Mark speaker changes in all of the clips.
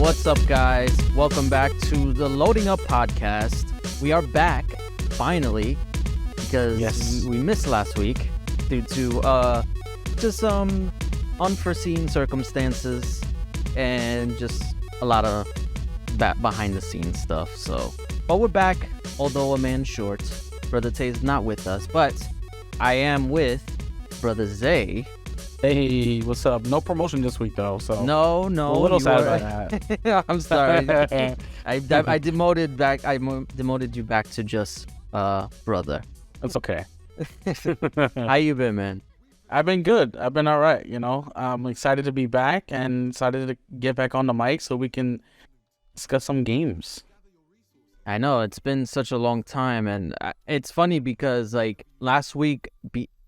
Speaker 1: What's up, guys? Welcome back to the Loading Up podcast. We are back, finally, because we missed last week due to just unforeseen circumstances and just a lot of behind-the-scenes stuff. But we're back, although a man short. Brother Tay is not with us, but I am with Brother Zay.
Speaker 2: Hey, what's up? No promotion this week though, so
Speaker 1: No,
Speaker 2: a little sad about
Speaker 1: that. I'm sorry. I demoted back. I demoted you back to just brother.
Speaker 2: It's okay.
Speaker 1: How you been, man?
Speaker 2: I've been good. I've been all right. I'm excited to be back and excited to get back on the mic so we can discuss some games.
Speaker 1: I know it's been such a long time, and it's funny because like last week,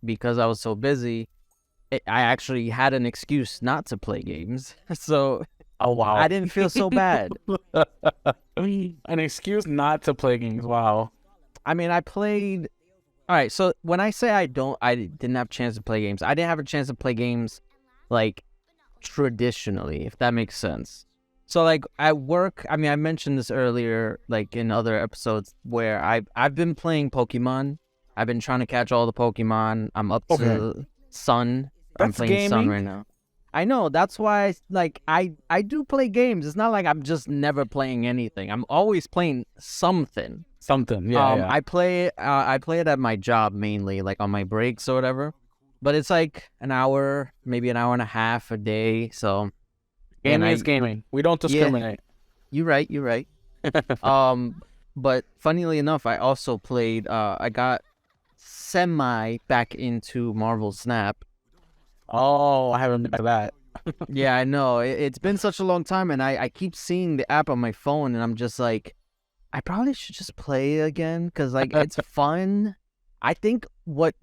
Speaker 1: because I was so busy, I actually had an excuse not to play games. So,
Speaker 2: oh wow,
Speaker 1: I didn't feel so bad.
Speaker 2: An excuse not to play games. Wow.
Speaker 1: I mean, I played. All right, so when I say I didn't have a chance to play games, I didn't have a chance to play games like traditionally, if that makes sense. So like at work, I mean, I mentioned this earlier, like in other episodes, where I've been playing Pokemon. I've been trying to catch all the Pokemon. I'm up to Sun. I'm playing
Speaker 2: gaming.
Speaker 1: Sun right now. I know, that's why I do play games. It's not like I'm just never playing anything. I'm always playing something.
Speaker 2: Yeah.
Speaker 1: I play it at my job mainly, like on my breaks or whatever. But it's like an hour, maybe an hour and a half a day. So
Speaker 2: gaming is gaming. We don't discriminate.
Speaker 1: Yeah, you're right. But funnily enough, I also played. I got semi back into Marvel Snap.
Speaker 2: Oh, I haven't been back to that.
Speaker 1: Yeah, I know. It's been such a long time, and I keep seeing the app on my phone, and I'm just like, I probably should just play it again because like it's fun. I think what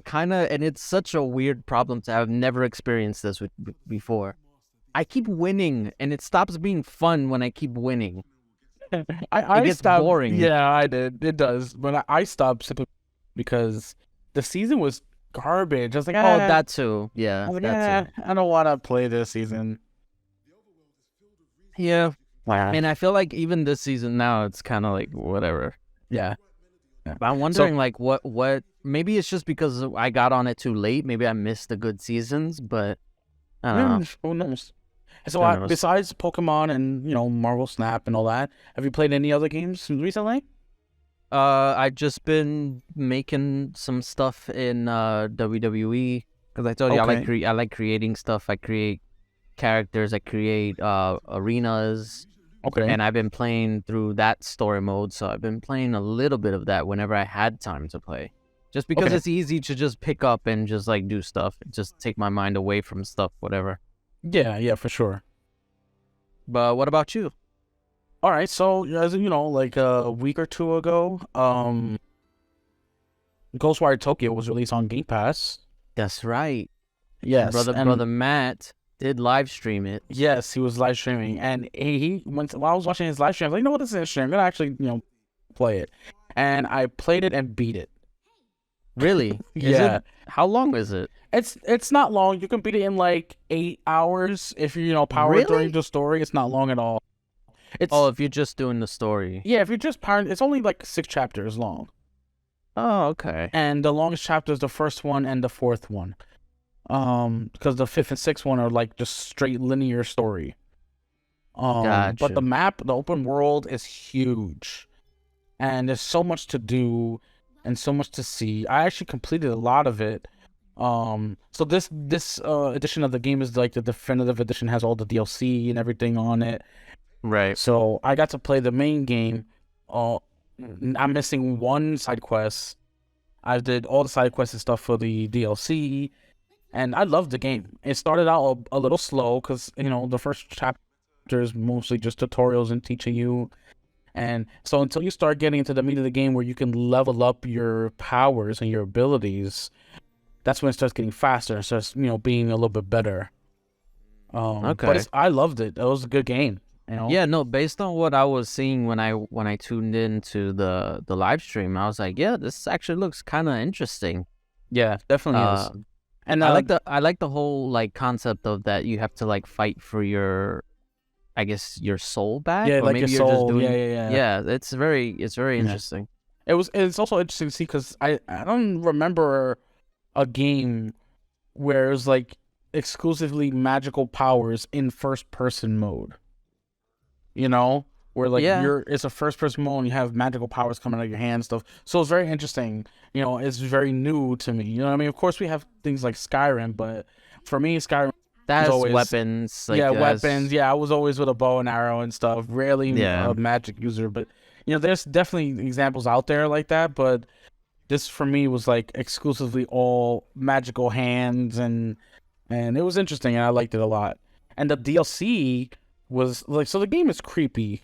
Speaker 1: kind of, and it's such a weird problem to have. Never experienced this before. I keep winning, and it stops being fun when I keep winning.
Speaker 2: It
Speaker 1: gets
Speaker 2: stopped,
Speaker 1: boring.
Speaker 2: Yeah, I did. It does. But I stopped simply because the season was garbage. I was like,
Speaker 1: Oh, that too. Yeah,
Speaker 2: too. I don't want to play this season.
Speaker 1: Yeah.
Speaker 2: Wow.
Speaker 1: And I feel like even this season now, it's kind of like whatever.
Speaker 2: Yeah.
Speaker 1: But I'm wondering like what maybe it's just because I got on it too late. Maybe I missed the good seasons, but I don't know.
Speaker 2: Who knows? So besides Pokemon and Marvel Snap and all that, have you played any other games recently?
Speaker 1: I've just been making some stuff in WWE because I told you I like creating stuff. I create characters. I create arenas.
Speaker 2: Okay.
Speaker 1: And I've been playing through that story mode, so I've been playing a little bit of that whenever I had time to play. Just because it's easy to just pick up and just like do stuff, just take my mind away from stuff, whatever.
Speaker 2: Yeah, for sure.
Speaker 1: But what about you?
Speaker 2: All right, so as you know, like a week or two ago, Ghostwire Tokyo was released on Game Pass.
Speaker 1: That's right.
Speaker 2: Yes,
Speaker 1: brother Matt did live stream it.
Speaker 2: Yes, he was live streaming, and while I was watching his live stream, I was like, you know what, this is interesting. I'm gonna actually play it, and I played it and beat it.
Speaker 1: Really?
Speaker 2: Yeah.
Speaker 1: How long is it?
Speaker 2: It's not long. You can beat it in like 8 hours if you power through the story. It's not long at all.
Speaker 1: If you're just doing the story.
Speaker 2: Yeah, if you're just powering, it's only like 6 chapters long.
Speaker 1: Oh, okay.
Speaker 2: And the longest chapter is the first one and the fourth one. Because the fifth and sixth one are like just straight linear story.
Speaker 1: Gotcha.
Speaker 2: But the open world is huge, and there's so much to do and so much to see. I actually completed a lot of it. So this edition of the game is like the definitive edition, has all the DLC and everything on it.
Speaker 1: Right.
Speaker 2: So I got to play the main game. I'm missing one side quest. I did all the side quests and stuff for the DLC, and I loved the game. It started out a little slow because the first chapter is mostly just tutorials and teaching you, and so until you start getting into the meat of the game where you can level up your powers and your abilities, that's when it starts getting faster and starts being a little bit better. But I loved it. It was a good game.
Speaker 1: Yeah, no, based on what I was seeing when I tuned into the live stream, I was like, yeah, this actually looks kind of interesting.
Speaker 2: Yeah, definitely is.
Speaker 1: And I like the whole like concept of that you have to like fight for your I guess, your soul back,
Speaker 2: Yeah,
Speaker 1: or
Speaker 2: like your
Speaker 1: maybe you're just
Speaker 2: soul.
Speaker 1: doing.
Speaker 2: Yeah.
Speaker 1: Yeah, it's very interesting.
Speaker 2: It's also interesting to see because I don't remember a game where it was like exclusively magical powers in first person mode. You know, where like
Speaker 1: Yeah,
Speaker 2: it's a first person mode and you have magical powers coming out of your hand and stuff. So it's very interesting. You know, it's very new to me. You know what I mean? Of course we have things like Skyrim, but for me Skyrim
Speaker 1: that
Speaker 2: was
Speaker 1: has
Speaker 2: always
Speaker 1: weapons. Like,
Speaker 2: weapons. Yeah, I was always with a bow and arrow and stuff. Rarely
Speaker 1: yeah,
Speaker 2: a magic user, but you know, there's definitely examples out there like that, but this for me was like exclusively all magical hands and it was interesting and I liked it a lot. And the DLC was like, so the game is creepy.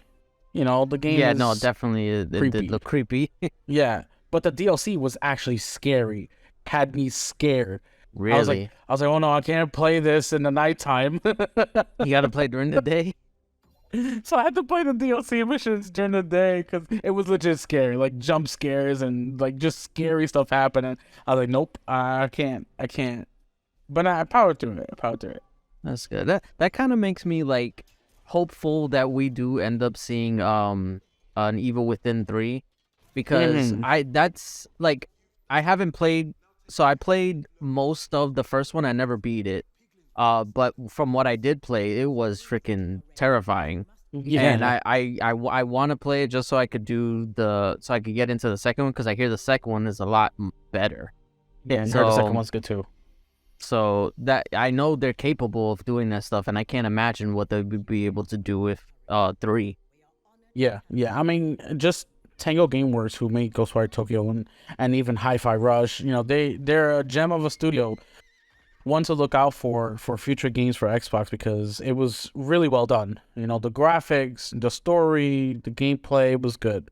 Speaker 2: You know, the game
Speaker 1: yeah.
Speaker 2: is
Speaker 1: No, definitely, it did
Speaker 2: creepy.
Speaker 1: look creepy.
Speaker 2: Yeah, but the DLC was actually scary. Had me scared.
Speaker 1: Really,
Speaker 2: I was like, oh no, I can't play this in the nighttime.
Speaker 1: you got to play during the day.
Speaker 2: So I had to play the DLC missions during the day because it was legit scary, like jump scares and like just scary stuff happening. I was like, nope, I can't. But I powered through it.
Speaker 1: That's good. That kind of makes me like hopeful that we do end up seeing an Evil Within 3, because that's like, I haven't played, so I played most of the first one. I never beat it. But from what I did play, it was freaking terrifying.
Speaker 2: Yeah,
Speaker 1: And I want to play it just so I could get into the second one, because I hear the second one is a lot better.
Speaker 2: yeah, and heard the second one's good too.
Speaker 1: So that I know they're capable of doing that stuff, and I can't imagine what they would be able to do with 3.
Speaker 2: Yeah. I mean, just Tango Gameworks, who made Ghostwire Tokyo and even Hi-Fi Rush, you know, they're a gem of a studio. One to look out for future games for Xbox, because it was really well done. You know, the graphics, the story, the gameplay was good.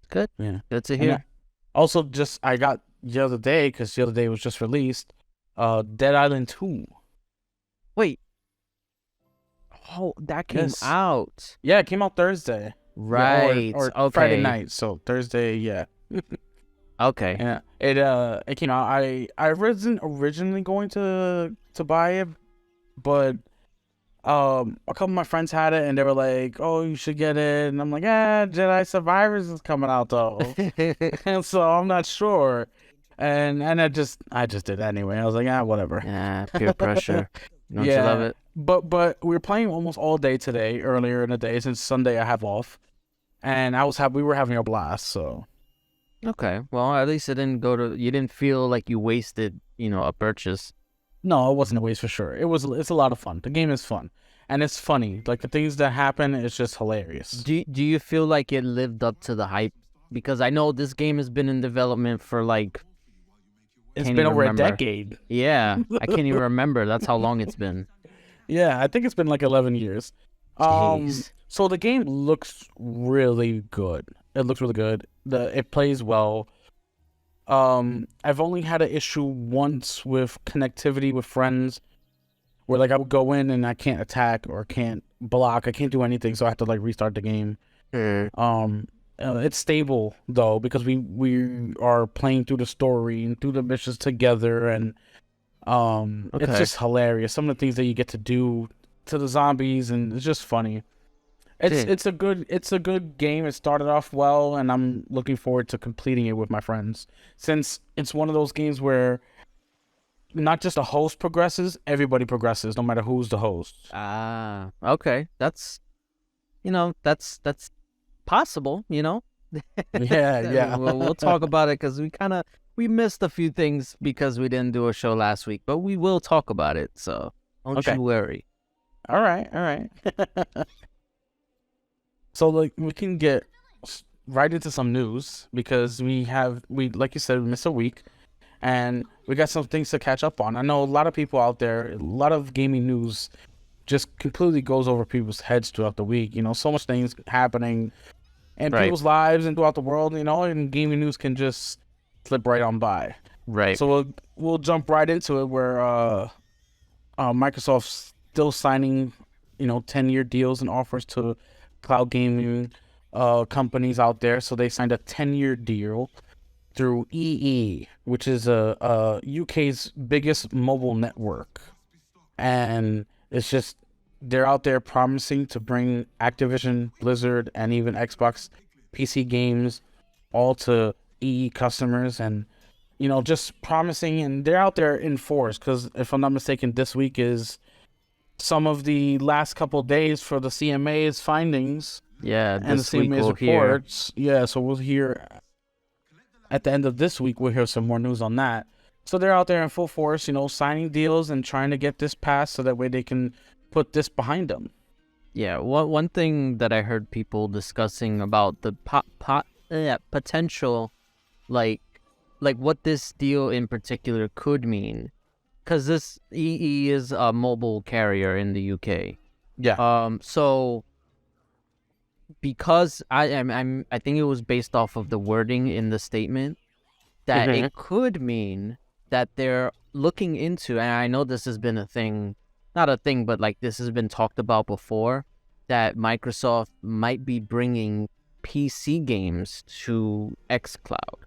Speaker 1: Good.
Speaker 2: Yeah.
Speaker 1: Good to hear.
Speaker 2: Also, just I got the other day, because the other day was just released, Dead Island 2.
Speaker 1: Wait. Oh, that came out.
Speaker 2: Yeah, it came out Thursday.
Speaker 1: Right.
Speaker 2: Yeah, or
Speaker 1: okay.
Speaker 2: Friday night. So Thursday, yeah.
Speaker 1: Okay.
Speaker 2: Yeah. It came out. I wasn't originally going to buy it, but a couple of my friends had it and they were like, "Oh, you should get it." And I'm like, Jedi Survivors is coming out though. And so I'm not sure. And I just did it anyway. I was like, whatever.
Speaker 1: Yeah, peer pressure. Don't you love it?
Speaker 2: But we were playing almost all day today, earlier in the day, since Sunday I have off. And we were having a blast, so.
Speaker 1: Okay. Well, at least you didn't feel like you wasted, a purchase.
Speaker 2: No, it wasn't a waste for sure. It's a lot of fun. The game is fun. And it's funny. Like, the things that happen, it's just hilarious.
Speaker 1: Do you feel like it lived up to the hype? Because I know this game has been in development for like,
Speaker 2: it's been over a decade.
Speaker 1: Yeah, I can't even remember. That's how long it's been.
Speaker 2: Yeah, I think it's been like 11 years.
Speaker 1: Jeez.
Speaker 2: So the game looks really good. It looks really good. It plays well. I've only had an issue once with connectivity with friends, where like I would go in and I can't attack or can't block. I can't do anything, so I have to like restart the game. It's stable though, because we are playing through the story and through the missions together, and it's just hilarious. Some of the things that you get to do to the zombies, and it's just funny. It's a good game. It started off well, and I'm looking forward to completing it with my friends, since it's one of those games where not just the host progresses, everybody progresses, no matter who's the host.
Speaker 1: Okay. That's possible,
Speaker 2: Yeah.
Speaker 1: We'll talk about it, because we missed a few things because we didn't do a show last week, but we will talk about it, so don't you worry.
Speaker 2: All right. So like we can get right into some news, because we like you said, we missed a week, and we got some things to catch up on. I know a lot of people out there, a lot of gaming news just completely goes over people's heads throughout the week. So much things happening in people's lives and throughout the world, and gaming news can just slip right on by.
Speaker 1: Right.
Speaker 2: So we'll jump right into it, where Microsoft's still signing, 10-year deals and offers to cloud gaming companies out there. So they signed a 10-year deal through EE, which is a UK's biggest mobile network, and it's just they're out there promising to bring Activision, Blizzard, and even Xbox PC games all to EE customers, and just promising, and they're out there in force, because if I'm not mistaken, this week is some of the last couple of days for the CMA's findings.
Speaker 1: Yeah,
Speaker 2: and the CMA's reports. Yeah, so we'll hear at the end of this week, we'll hear some more news on that. So they're out there in full force, signing deals and trying to get this passed so that way they can put this behind them.
Speaker 1: Yeah, one thing that I heard people discussing about the potential, like what this deal in particular could mean, because this EE is a mobile carrier in the UK.
Speaker 2: Yeah.
Speaker 1: So because I think it was based off of the wording in the statement that it could mean that they're looking into, and I know this has been a thing, not a thing, but like this has been talked about before, that Microsoft might be bringing PC games to xCloud.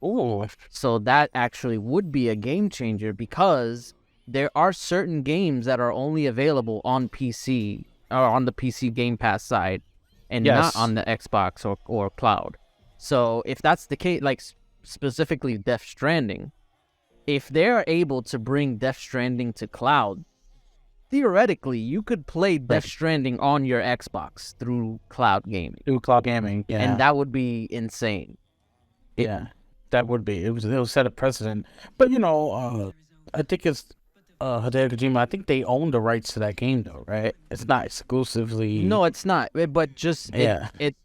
Speaker 2: Ooh.
Speaker 1: So that actually would be a game changer, because there are certain games that are only available on PC or on the PC Game Pass side, and not on the Xbox or cloud. So if that's the case, like specifically Death Stranding, if they're able to bring Death Stranding to cloud, theoretically you could play Death Stranding on your Xbox through cloud gaming.
Speaker 2: Yeah.
Speaker 1: And that would be insane.
Speaker 2: Yeah, that would be. It would set a precedent. But I think it's Hideo Kojima. I think they own the rights to that game, though, right? It's not exclusively.
Speaker 1: No, it's not. But just it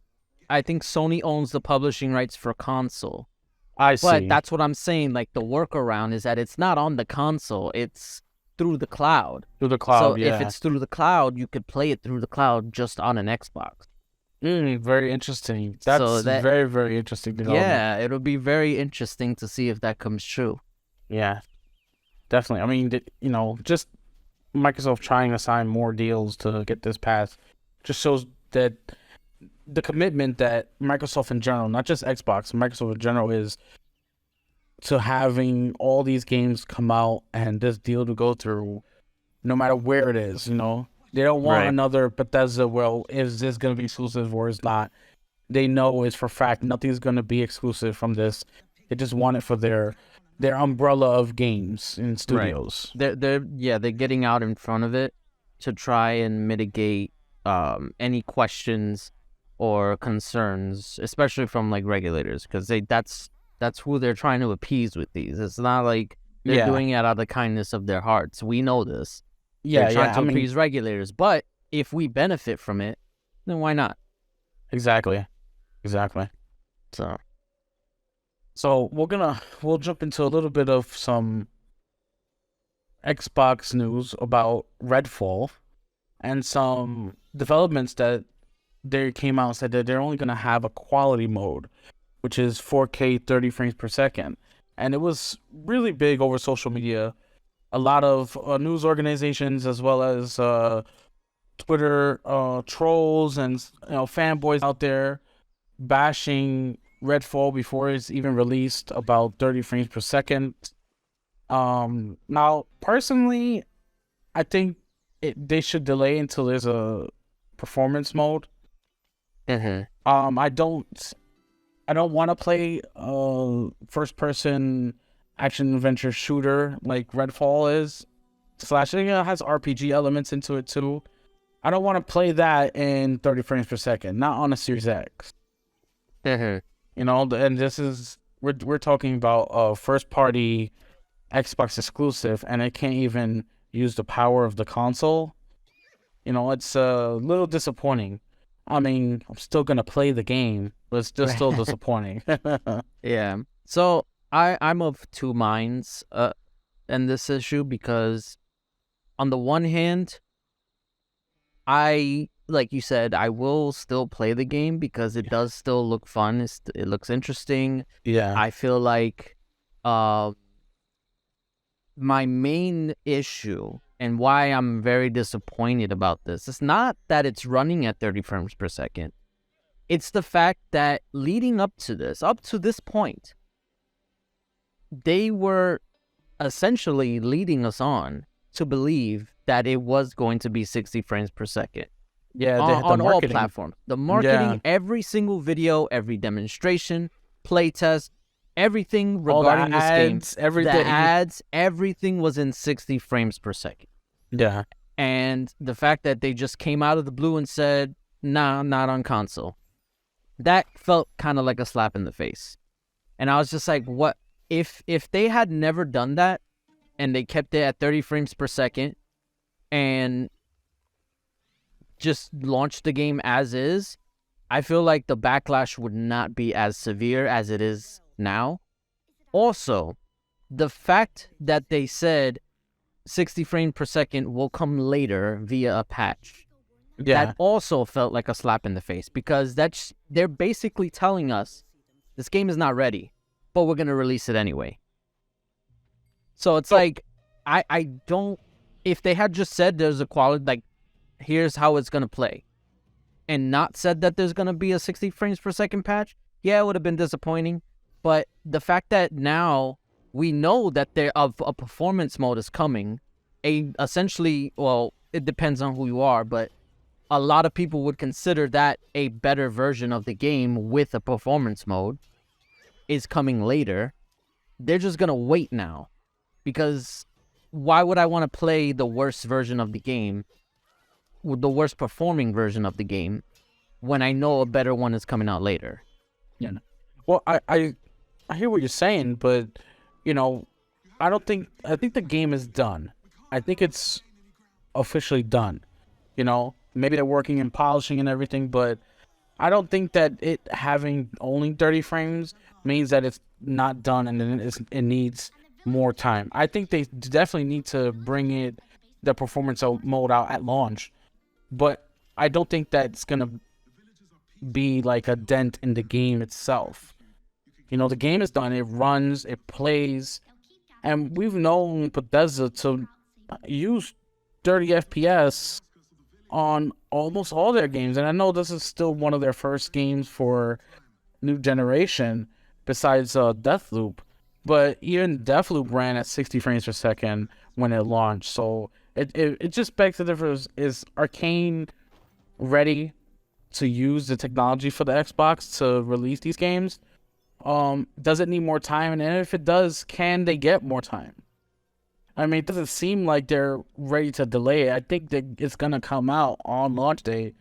Speaker 1: I think Sony owns the publishing rights for console.
Speaker 2: I see.
Speaker 1: But that's what I'm saying. Like, the workaround is that it's not on the console. It's through the cloud.
Speaker 2: So
Speaker 1: if it's through the cloud, you could play it through the cloud just on an Xbox.
Speaker 2: Very interesting. That's very, very interesting development.
Speaker 1: Yeah, it'll be very interesting to see if that comes true.
Speaker 2: Yeah, definitely. I mean, just Microsoft trying to sign more deals to get this passed just shows that the commitment that Microsoft in general, not just Xbox, Microsoft in general, is to having all these games come out and this deal to go through, no matter where it is. They don't want another Bethesda. Well, is this going to be exclusive or is not? They know it's for fact nothing's going to be exclusive from this. They just want it for their umbrella of games and studios.
Speaker 1: Right. They're getting out in front of it to try and mitigate any questions or concerns, especially from like regulators, because that's who they're trying to appease with these. It's not like they're doing it out of the kindness of their hearts. We know this. They're trying to appease regulators, but if we benefit from it, then why not?
Speaker 2: Exactly. So we'll jump into a little bit of some Xbox news about Redfall and some developments that they came out and said that they're only going to have a quality mode, which is 4K 30 frames per second. And it was really big over social media. A lot of news organizations, as well as Twitter trolls and fanboys out there bashing Redfall before it's even released, about 30 frames per second. Now, personally, I think they should delay until there's a performance mode. I don't want to play first-person action adventure shooter like Redfall is. / it has RPG elements into it too. I don't want to play that in 30 frames per second, not on a Series X. And this is we're talking about a first-party Xbox exclusive, and it can't even use the power of the console. It's a little disappointing. I mean, I'm still gonna play the game, but it's just still disappointing.
Speaker 1: Yeah. So I'm of two minds in this issue, because on the one hand, like you said, I will still play the game because it does still look fun. It looks interesting.
Speaker 2: Yeah.
Speaker 1: I feel like my main issue and why I'm very disappointed about this is not that it's running at 30 frames per second. It's the fact that leading up to this point, they were essentially leading us on to believe that it was going to be 60 frames per second.
Speaker 2: Yeah, they had the
Speaker 1: on all
Speaker 2: marketing.
Speaker 1: platforms. The marketing, every single video, every demonstration, playtest, everything regarding this game,
Speaker 2: everything.
Speaker 1: the ads, everything was in 60 frames per second.
Speaker 2: Yeah.
Speaker 1: And the fact that they just came out of the blue and said, nah, not on console, that felt kind of like a slap in the face. And I was just like, what? If they had never done that and they kept it at 30 frames per second and just launched the game as is, I feel like the backlash would not be as severe as it is now. Also, the fact that they said 60 frames per second will come later via a patch, that also felt like a slap in the face, because they're basically telling us this game is not ready, but we're going to release it anyway. So it's like, I don't, if they had just said there's a quality, like, here's how it's going to play, and not said that there's going to be a 60 frames per second patch, yeah, it would have been disappointing. But the fact that now we know that a performance mode is coming, essentially, well, it depends on who you are, but a lot of people would consider that a better version of the game with a performance mode is coming later. They're just going to wait now, because why would I want to play the worst version of the game, with the worst performing version of the game, when I know a better one is coming out later?
Speaker 2: Yeah. Well, I hear what you're saying, but, you know, I think the game is done. I think it's officially done. You know, maybe they're working and polishing and everything, but I don't think that it having only 30 frames means that it's not done and then it needs more time. I think they definitely need to bring the performance mode out at launch, but I don't think that's gonna be like a dent in the game itself. You know, the game is done. It runs, it plays, and we've known Bethesda to use 30 FPS on almost all their games. And I know this is still one of their first games for new generation, besides Deathloop. But even Deathloop ran at 60 frames per second when it launched. So it just begs the difference: is Arcane ready to use the technology for the Xbox to release these games? Does it need more time? And if it does, can they get more time? I mean, it doesn't seem like they're ready to delay it. I think that it's gonna come out on launch day.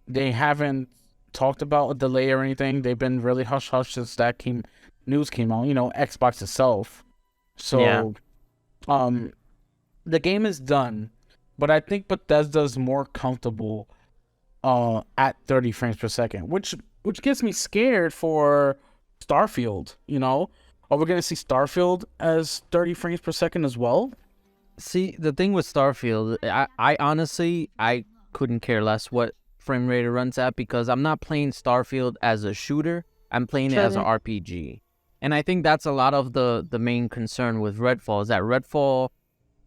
Speaker 2: They haven't talked about a delay or anything. They've been really hush-hush since that news came out. You know, Xbox itself. So, the game is done, but I think Bethesda's more comfortable at 30 frames per second, which gets me scared for Starfield. You know, are we going to see Starfield as 30 frames per second as well?
Speaker 1: See, the thing with Starfield, I honestly, I couldn't care less what frame rate it runs at, because I'm not playing Starfield as a shooter. I'm playing it as an RPG. And I think that's a lot of the main concern with Redfall, is that Redfall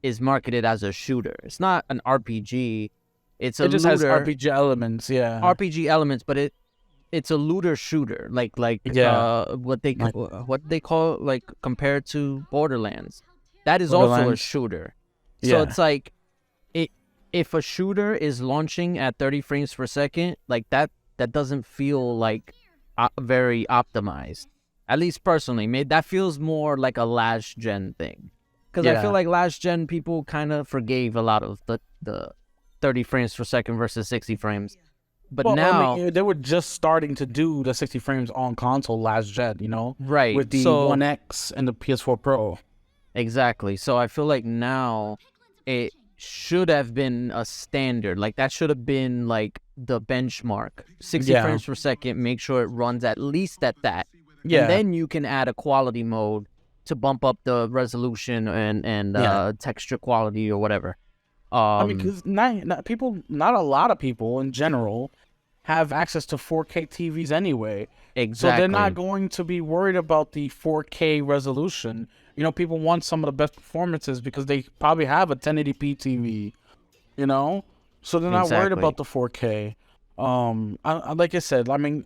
Speaker 1: is marketed as a shooter. It's not an RPG. It just
Speaker 2: has RPG elements, yeah.
Speaker 1: RPG elements, but it's a looter shooter, like what they call, like, compared to Borderlands. That is also a shooter. So it's like, if a shooter is launching at 30 frames per second, like that doesn't feel like very optimized. At least personally, that feels more like a last gen thing. Because I feel like last gen people kind of forgave a lot of the 30 frames per second versus 60 frames. But now,
Speaker 2: I mean, they were just starting to do the 60 frames on console last gen, you know?
Speaker 1: Right.
Speaker 2: With the One X and the PS4 Pro.
Speaker 1: Exactly. So I feel like now it should have been a standard. Like, that should have been like the benchmark. 60 frames per second, make sure it runs at least at that. Yeah. And then you can add a quality mode to bump up the resolution and texture quality or whatever.
Speaker 2: I mean, because not a lot of people in general have access to 4K TVs anyway.
Speaker 1: Exactly.
Speaker 2: So they're not going to be worried about the 4K resolution. You know, people want some of the best performances because they probably have a 1080p TV, you know? So they're not worried about the 4K. Like I said, I mean,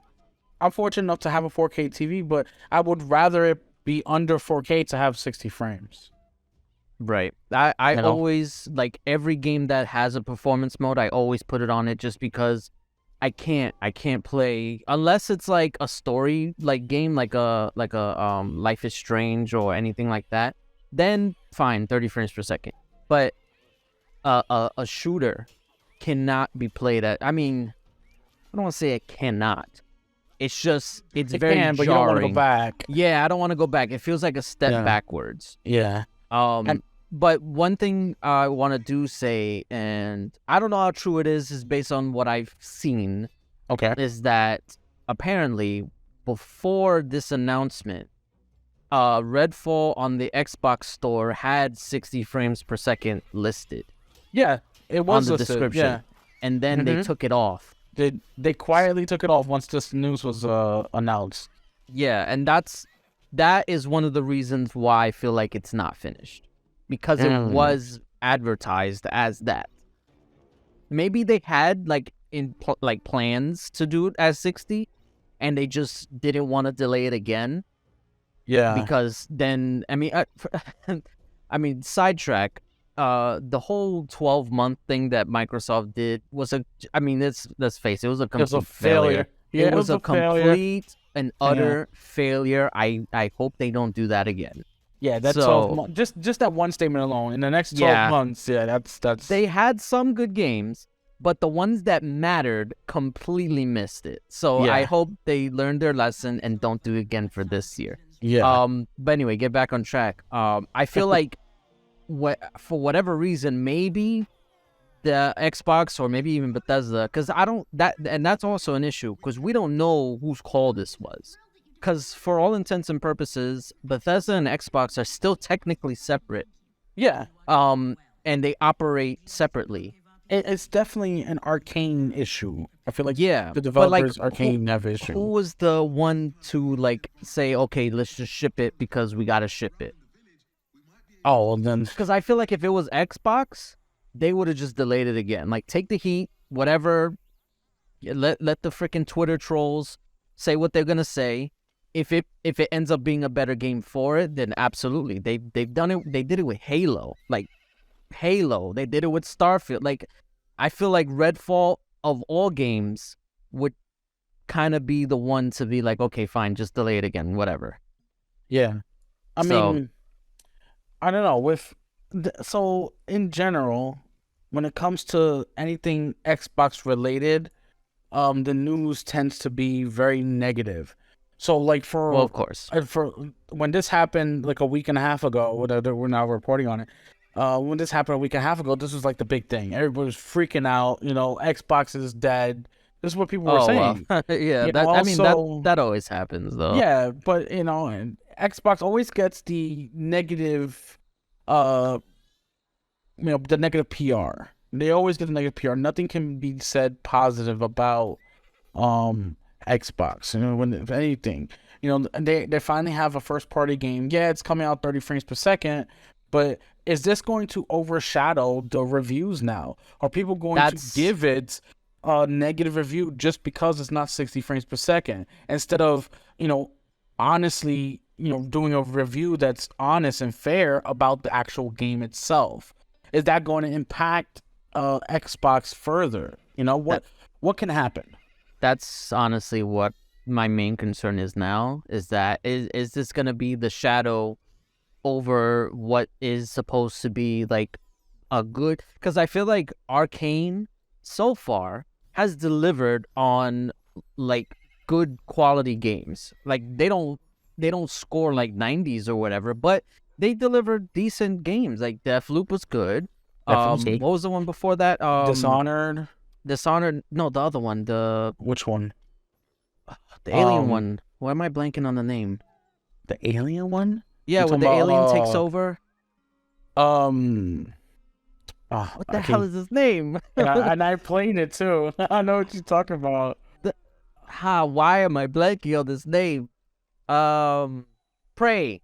Speaker 2: I'm fortunate enough to have a 4K TV, but I would rather it be under 4K to have 60 frames.
Speaker 1: Right. I always, like, every game that has a performance mode, I always put it on it just because I can't play unless it's like a story like game, like a Life is Strange or anything like that. Then fine, 30 frames per second. But a shooter cannot be played at. I mean, I don't want to say it cannot. It's just it's very jarring.
Speaker 2: But you don't want to go back.
Speaker 1: Yeah, I don't want to go back. It feels like a step backwards.
Speaker 2: Yeah.
Speaker 1: But one thing I want to say, and I don't know how true it is based on what I've seen.
Speaker 2: Okay.
Speaker 1: Is that apparently before this announcement, Redfall on the Xbox store had 60 frames per second listed.
Speaker 2: Yeah, it was
Speaker 1: on the
Speaker 2: listed,
Speaker 1: description.
Speaker 2: yeah.
Speaker 1: And then they took it off.
Speaker 2: They quietly took it off once this news was announced.
Speaker 1: Yeah, and that is one of the reasons why I feel like it's not finished. Because it was advertised as that. Maybe they had plans to do it as 60, and they just didn't want to delay it again.
Speaker 2: Yeah.
Speaker 1: Because then, I mean, sidetrack. The whole 12-month thing that Microsoft did was let's face it, it was a complete failure.
Speaker 2: Yeah,
Speaker 1: it was a complete and utter failure. I hope they don't do that again.
Speaker 2: Yeah, that's 12 months. Just that one statement alone. In the next 12 months, that's.
Speaker 1: They had some good games, but the ones that mattered completely missed it. So I hope they learned their lesson and don't do it again for this year.
Speaker 2: Yeah.
Speaker 1: But anyway, get back on track. I feel like for whatever reason, maybe the Xbox or maybe even Bethesda, because that's also an issue because we don't know whose call this was. Because for all intents and purposes, Bethesda and Xbox are still technically separate.
Speaker 2: Yeah.
Speaker 1: And they operate separately.
Speaker 2: It's definitely an Arcane issue. I feel like the developers Arcane have issue.
Speaker 1: Who was the one to say, okay, let's just ship it because we gotta ship it?
Speaker 2: Oh, well then.
Speaker 1: Because I feel like if it was Xbox, they would have just delayed it again. Like, take the heat, whatever. Let the freaking Twitter trolls say what they're gonna say. If it ends up being a better game for it, then absolutely. They've done it. They did it with Halo. Halo. They did it with Starfield. I feel like Redfall of all games would kind of be the one to be like, okay, fine, just delay it again, whatever.
Speaker 2: Yeah. I mean, I don't know. So in general, when it comes to anything Xbox related, the news tends to be very negative. So
Speaker 1: of course,
Speaker 2: for when this happened a week and a half ago, whatever, we're now reporting on it. When this happened a week and a half ago, this was the big thing. Everybody was freaking out. Xbox is dead. This is what people were saying.
Speaker 1: Yeah, that always happens though.
Speaker 2: Yeah, but and Xbox always gets the negative, the negative PR. They always get the negative PR. Nothing can be said positive about Xbox. If anything, they finally have a first party game. Yeah, it's coming out 30 frames per second, but is this going to overshadow the reviews now? Are people going to give it a negative review just because it's not 60 frames per second instead of honestly doing a review that's honest and fair about the actual game itself? Is that going to impact Xbox further? What can happen?
Speaker 1: That's honestly what my main concern is now, is that is this going to be the shadow over what is supposed to be a good, because I feel like Arcane so far has delivered on good quality games. They don't score 90s or whatever, but they deliver decent games. Deathloop was good. What was the one before that? Dishonored. No, the other one.
Speaker 2: Which one?
Speaker 1: The alien one. Why am I blanking on the name?
Speaker 2: The alien one?
Speaker 1: Yeah, when the alien takes over.
Speaker 2: What
Speaker 1: the hell is his name?
Speaker 2: and I played it too. I know what you're talking about.
Speaker 1: Why am I blanking on this name? Prey.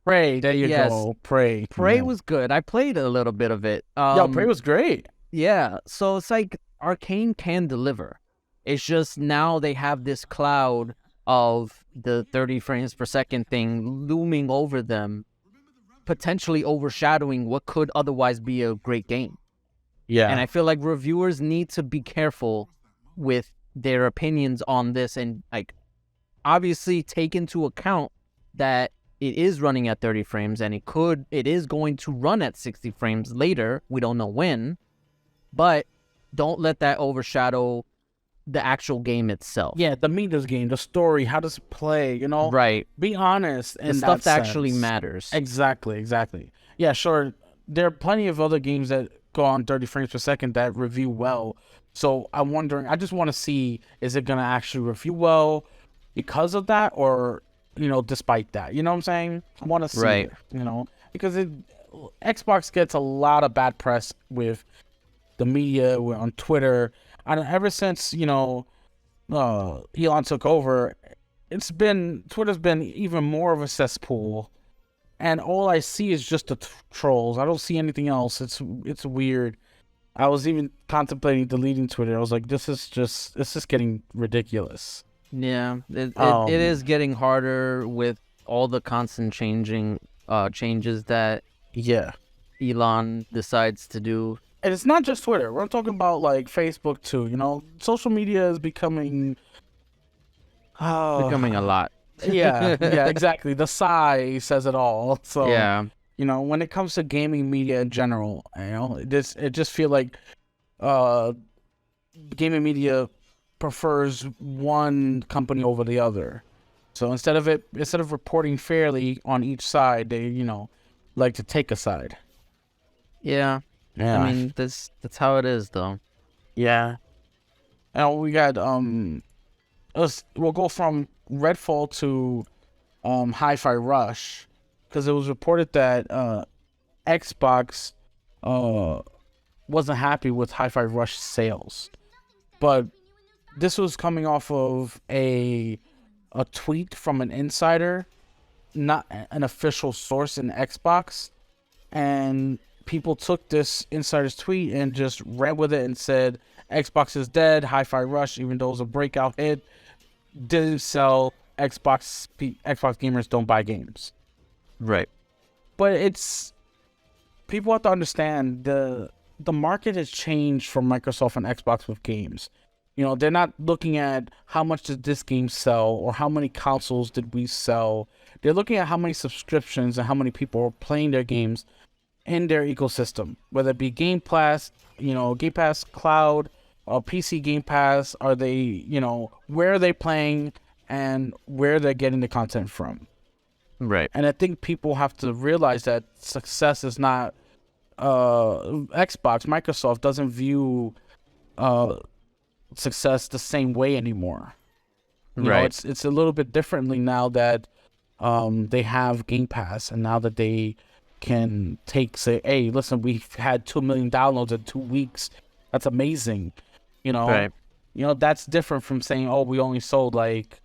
Speaker 2: There you go. Prey.
Speaker 1: Prey was good. I played a little bit of it.
Speaker 2: Prey was great.
Speaker 1: Yeah, so it's Arcane can deliver. It's just now they have this cloud of the 30 frames per second thing looming over them. potentially overshadowing what could otherwise be a great game.
Speaker 2: Yeah.
Speaker 1: And I feel like reviewers need to be careful with their opinions on this, and like obviously take into account that it is running at 30 frames and it is going to run at 60 frames later. We don't know when, but don't let that overshadow the actual game itself.
Speaker 2: Yeah, the meat of the game, the story, how does it play, you know?
Speaker 1: Right.
Speaker 2: Be honest.
Speaker 1: The stuff that actually matters.
Speaker 2: Exactly. Yeah, sure. There are plenty of other games that go on 30 frames per second that review well. So I'm wondering, I just want to see, is it going to actually review well because of that, or, you know, despite that? You know what I'm saying? I want to see it, you know? Because Xbox gets a lot of bad press with the media, on Twitter. And ever since, you know, Elon took over, Twitter's been even more of a cesspool, and all I see is just the trolls. I don't see anything else. It's weird. I was even contemplating deleting Twitter. I was like, this is getting ridiculous.
Speaker 1: Yeah, it is getting harder with all the constant changes that Elon decides to do.
Speaker 2: And it's not just Twitter. We're talking about like Facebook too. You know, social media is becoming
Speaker 1: a lot.
Speaker 2: yeah, exactly. The size says it all. So
Speaker 1: yeah,
Speaker 2: you know, when it comes to gaming media in general, you know, it just feel like gaming media prefers one company over the other. So instead of reporting fairly on each side, they, you know, like to take a side.
Speaker 1: Yeah.
Speaker 2: Yeah.
Speaker 1: I mean, that's how it is, though.
Speaker 2: Yeah. And we got we'll go from Redfall to Hi-Fi Rush, because it was reported that Xbox wasn't happy with Hi-Fi Rush sales. But this was coming off of a tweet from an insider, not an official source in Xbox, and people took this insider's tweet and just ran with it and said Xbox is dead. Hi-Fi Rush, even though it was a breakout hit, didn't sell. Xbox gamers don't buy games.
Speaker 1: Right.
Speaker 2: But people have to understand the market has changed for Microsoft and Xbox with games. You know, they're not looking at how much did this game sell or how many consoles did we sell. They're looking at how many subscriptions and how many people are playing their games in their ecosystem, whether it be Game Pass, you know, Game Pass Cloud, or PC Game Pass. Are they, you know, where are they playing and where they're getting the content from?
Speaker 1: Right.
Speaker 2: And I think people have to realize that success is not Microsoft doesn't view success the same way anymore. You know, it's a little bit differently now that they have Game Pass, and now that they can say, hey, listen, we've had 2 million downloads in 2 weeks. That's amazing. You know, you know, that's different from saying, oh, we only sold like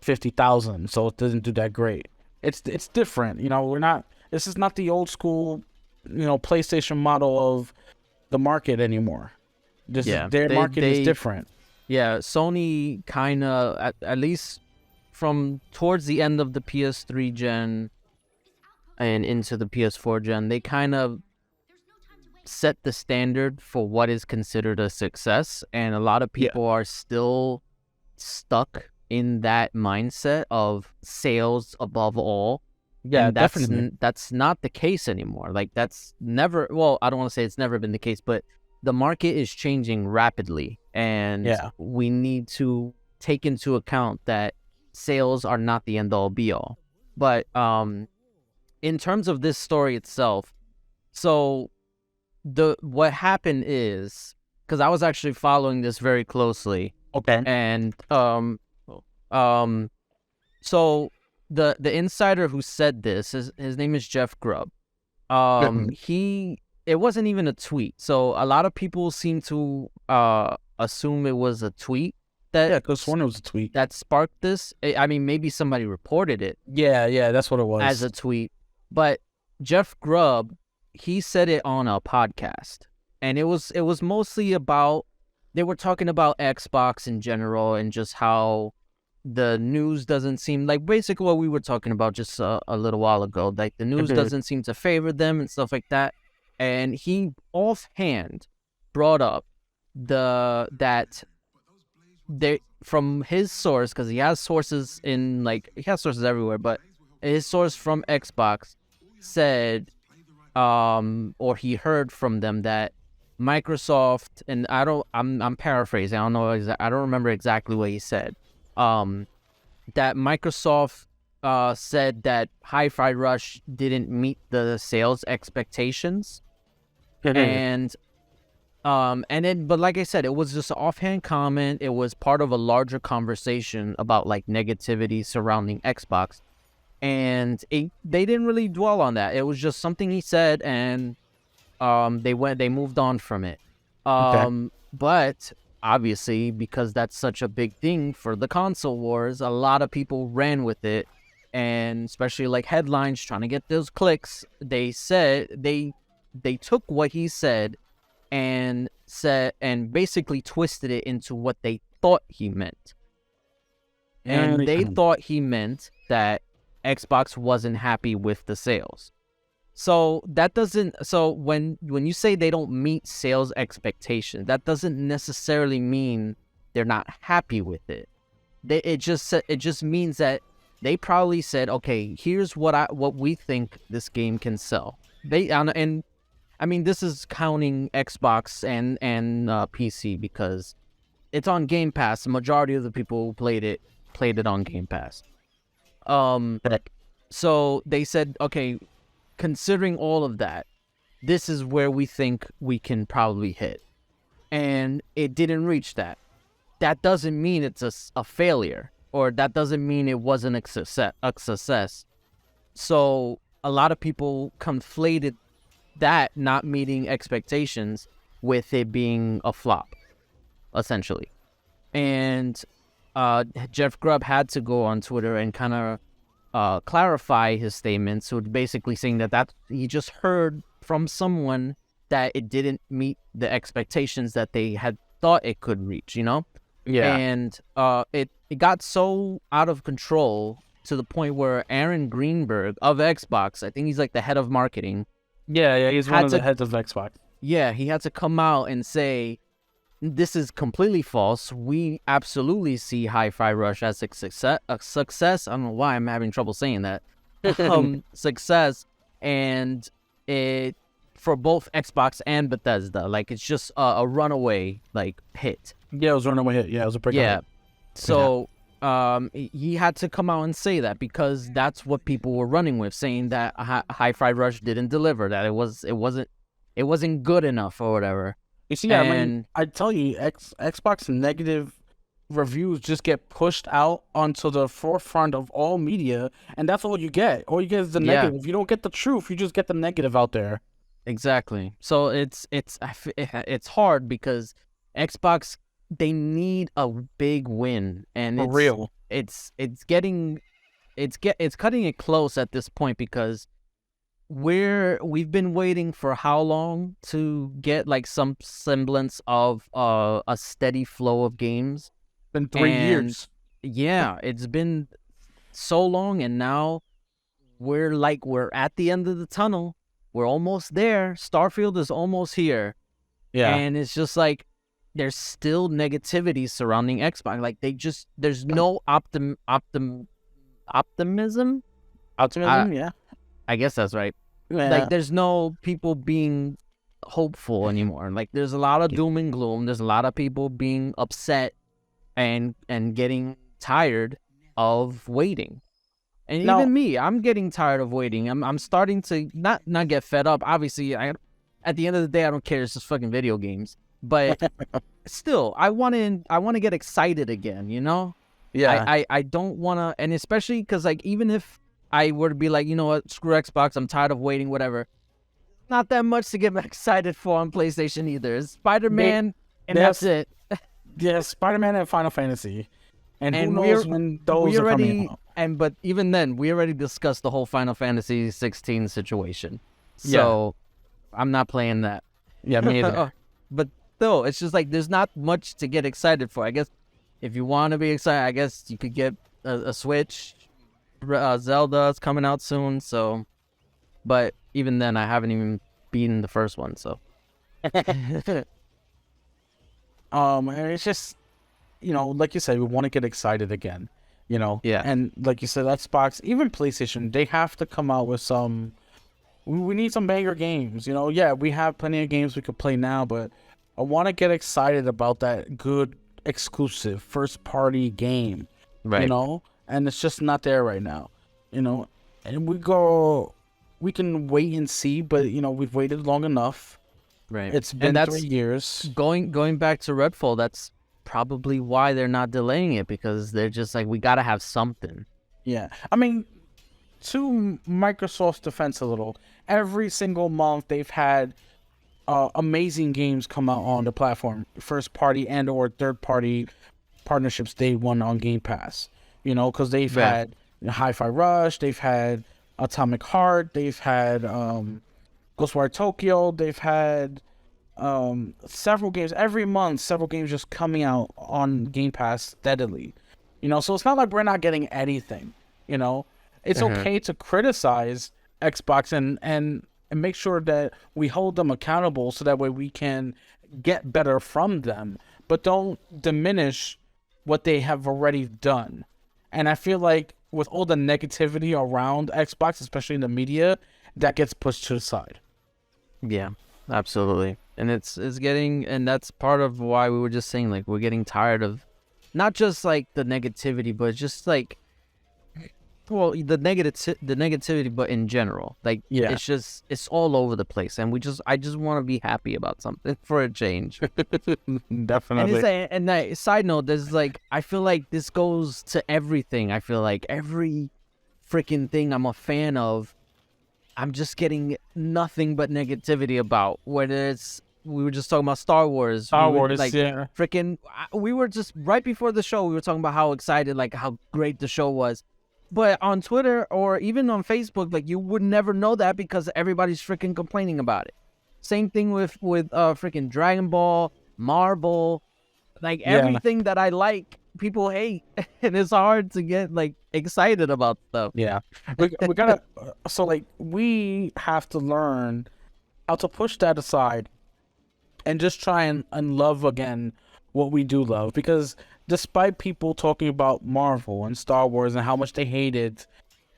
Speaker 2: 50,000, so it doesn't do that great. It's different. You know, this is not the old school, you know, PlayStation model of the market anymore. Their market is different.
Speaker 1: Yeah, Sony kind of, at least from towards the end of the PS3 gen and into the PS4 gen, they kind of set the standard for what is considered a success, and a lot of people are still stuck in that mindset of sales above all.
Speaker 2: Yeah,
Speaker 1: and
Speaker 2: definitely.
Speaker 1: That's not the case anymore. Like, that's never, well, I don't want to say it's never been the case, but the market is changing rapidly, and we need to take into account that sales are not the end-all be-all. But in terms of this story itself, so what happened is, because I was actually following this very closely.
Speaker 2: Okay.
Speaker 1: And so the insider who said this, his name is Jeff Grubb. It wasn't even a tweet. So a lot of people seem to assume it was a tweet.
Speaker 2: Because one was a tweet
Speaker 1: that sparked this. I mean, maybe somebody reported it.
Speaker 2: Yeah, that's what it was.
Speaker 1: As a tweet. But Jeff Grubb, he said it on a podcast, and it was mostly about, they were talking about Xbox in general and just how the news doesn't seem like basically what we were talking about just a little while ago. Like the news doesn't seem to favor them and stuff like that. And he offhand brought up that they from his source, because he has sources everywhere, but his source from Xbox said, or he heard from them that Microsoft, and I'm paraphrasing, I don't know, I don't remember exactly what he said, that Microsoft said that Hi-Fi Rush didn't meet the sales expectations. And then, but like I said, it was just an offhand comment. It was part of a larger conversation about like negativity surrounding Xbox, and they didn't really dwell on that. It was just something he said, and they moved on from it. But obviously, because that's such a big thing for the console wars, a lot of people ran with it, and especially like headlines trying to get those clicks. They said they took what he said and basically twisted it into what they thought he meant. And they thought he meant that Xbox wasn't happy with the sales. So that doesn't, so when you say they don't meet sales expectations, that doesn't necessarily mean they're not happy with it. It just means that they probably said, okay, here's what we think this game can sell. And I mean, this is counting Xbox and PC, because it's on Game Pass. The majority of the people who played it on Game Pass. So they said, okay, considering all of that, this is where we think we can probably hit. And it didn't reach that. That doesn't mean it's a failure, or that doesn't mean it wasn't a success. So a lot of people conflated that not meeting expectations with it being a flop, essentially. And Jeff Grubb had to go on Twitter and kind of clarify his statements, so basically saying that he just heard from someone that it didn't meet the expectations that they had thought it could reach, you know? Yeah. And it got so out of control to the point where Aaron Greenberg of Xbox, I think he's like the head of marketing.
Speaker 2: Yeah, he's one of the heads of Xbox.
Speaker 1: Yeah, he had to come out and say, this is completely false. We absolutely see Hi-Fi Rush as a success. I don't know why I'm having trouble saying that. Success, and it for both Xbox and Bethesda. Like, it's just a runaway like hit.
Speaker 2: Yeah, it was a runaway hit. Yeah, it was a breakout hit.
Speaker 1: So he had to come out and say that, because that's what people were running with, saying that Hi-Fi Rush didn't deliver, that it wasn't good enough or whatever.
Speaker 2: You see, I mean, I tell you, Xbox negative reviews just get pushed out onto the forefront of all media, and that's all you get. All you get is the negative. You don't get the truth. You just get the negative out there.
Speaker 1: Exactly. So it's hard, because Xbox, they need a big win, and
Speaker 2: for real,
Speaker 1: it's cutting it close at this point, because we've been waiting for how long to get like some semblance of a steady flow of games.
Speaker 2: Been 3 years.
Speaker 1: Yeah, it's been so long, and now we're at the end of the tunnel. We're almost there. Starfield is almost here. Yeah, and it's just like there's still negativity surrounding Xbox. Like there's no optimism.
Speaker 2: Optimism, yeah.
Speaker 1: I guess that's right. Yeah. Like, there's no people being hopeful anymore. Like, there's a lot of doom and gloom. There's a lot of people being upset and getting tired of waiting. And even me, I'm getting tired of waiting. I'm starting to not get fed up. Obviously, at the end of the day, I don't care. It's just fucking video games. But still, I want to get excited again, you know? Yeah. I don't want to, and especially because, like, even if I were to be like, you know what, screw Xbox, I'm tired of waiting, whatever. Not that much to get excited for on PlayStation either. It's Spider-Man, and that's it.
Speaker 2: Yeah, Spider-Man and Final Fantasy. And who knows when those are coming out.
Speaker 1: But even then, we already discussed the whole Final Fantasy 16 situation. So I'm not playing that.
Speaker 2: Yeah, me either.
Speaker 1: But still, it's just like there's not much to get excited for. I guess if you want to be excited, I guess you could get a Switch. Zelda's coming out soon, so. But even then, I haven't even beaten the first one, so.
Speaker 2: And it's just, like you said, we want to get excited again,
Speaker 1: Yeah.
Speaker 2: And like you said, Xbox, even PlayStation, they have to come out with some. We need some banger games, Yeah, we have plenty of games we could play now, but I want to get excited about that good exclusive first party game,
Speaker 1: Right.
Speaker 2: And it's just not there right now, And we can wait and see, but we've waited long enough.
Speaker 1: Right.
Speaker 2: It's been 3 years.
Speaker 1: Going back to Redfall, that's probably why they're not delaying it, because they're just like, we gotta have something.
Speaker 2: Yeah. I mean, to Microsoft's defense a little, every single month they've had amazing games come out on the platform, first party and or third party partnerships they won on Game Pass. Because they've had Hi-Fi Rush, they've had Atomic Heart, they've had Ghostwire Tokyo, they've had several games every month, several games just coming out on Game Pass steadily. So it's not like we're not getting anything. It's okay to criticize Xbox and make sure that we hold them accountable so that way we can get better from them, but don't diminish what they have already done. And I feel like with all the negativity around Xbox, especially in the media, that gets pushed to the side.
Speaker 1: Yeah, absolutely. And it's getting, and that's part of why we were just saying, like, we're getting tired of not just like the negativity, but just like, well, the negativity, but in general, like, it's all over the place, and I just want to be happy about something for a change.
Speaker 2: Definitely.
Speaker 1: And side note, there's like, I feel like this goes to everything. I feel like every freaking thing I'm a fan of, I'm just getting nothing but negativity about. Whether it's, we were just talking about Star Wars. Freaking, we were just right before the show, we were talking about how excited, like how great the show was. But on Twitter or even on Facebook, like, you would never know that because everybody's freaking complaining about it. Same thing with freaking Dragon Ball, Marvel, like everything that I like, people hate, and it's hard to get like excited about stuff.
Speaker 2: Yeah, we gotta. So like, we have to learn how to push that aside and just try and love again what we do love, because despite people talking about Marvel and Star Wars and how much they hate it,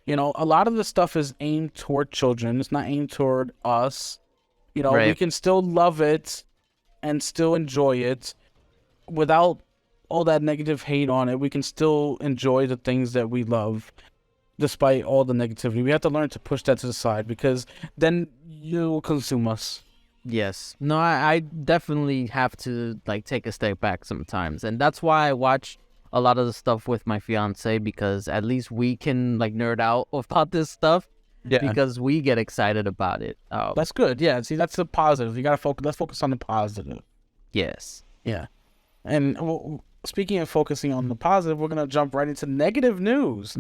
Speaker 2: a lot of the stuff is aimed toward children. It's not aimed toward us. We can still love it and still enjoy it without all that negative hate on it. We can still enjoy the things that we love despite all the negativity. We have to learn to push that to the side, because then you'll consume us.
Speaker 1: Yes. No, I definitely have to like take a step back sometimes. And that's why I watch a lot of the stuff with my fiance, because at least we can like nerd out about this stuff. Yeah. Because we get excited about it.
Speaker 2: That's good. Yeah. See, that's the positive. You got to focus. Let's focus on the positive.
Speaker 1: Yes.
Speaker 2: Yeah. And speaking of focusing on the positive, we're going to jump right into negative news.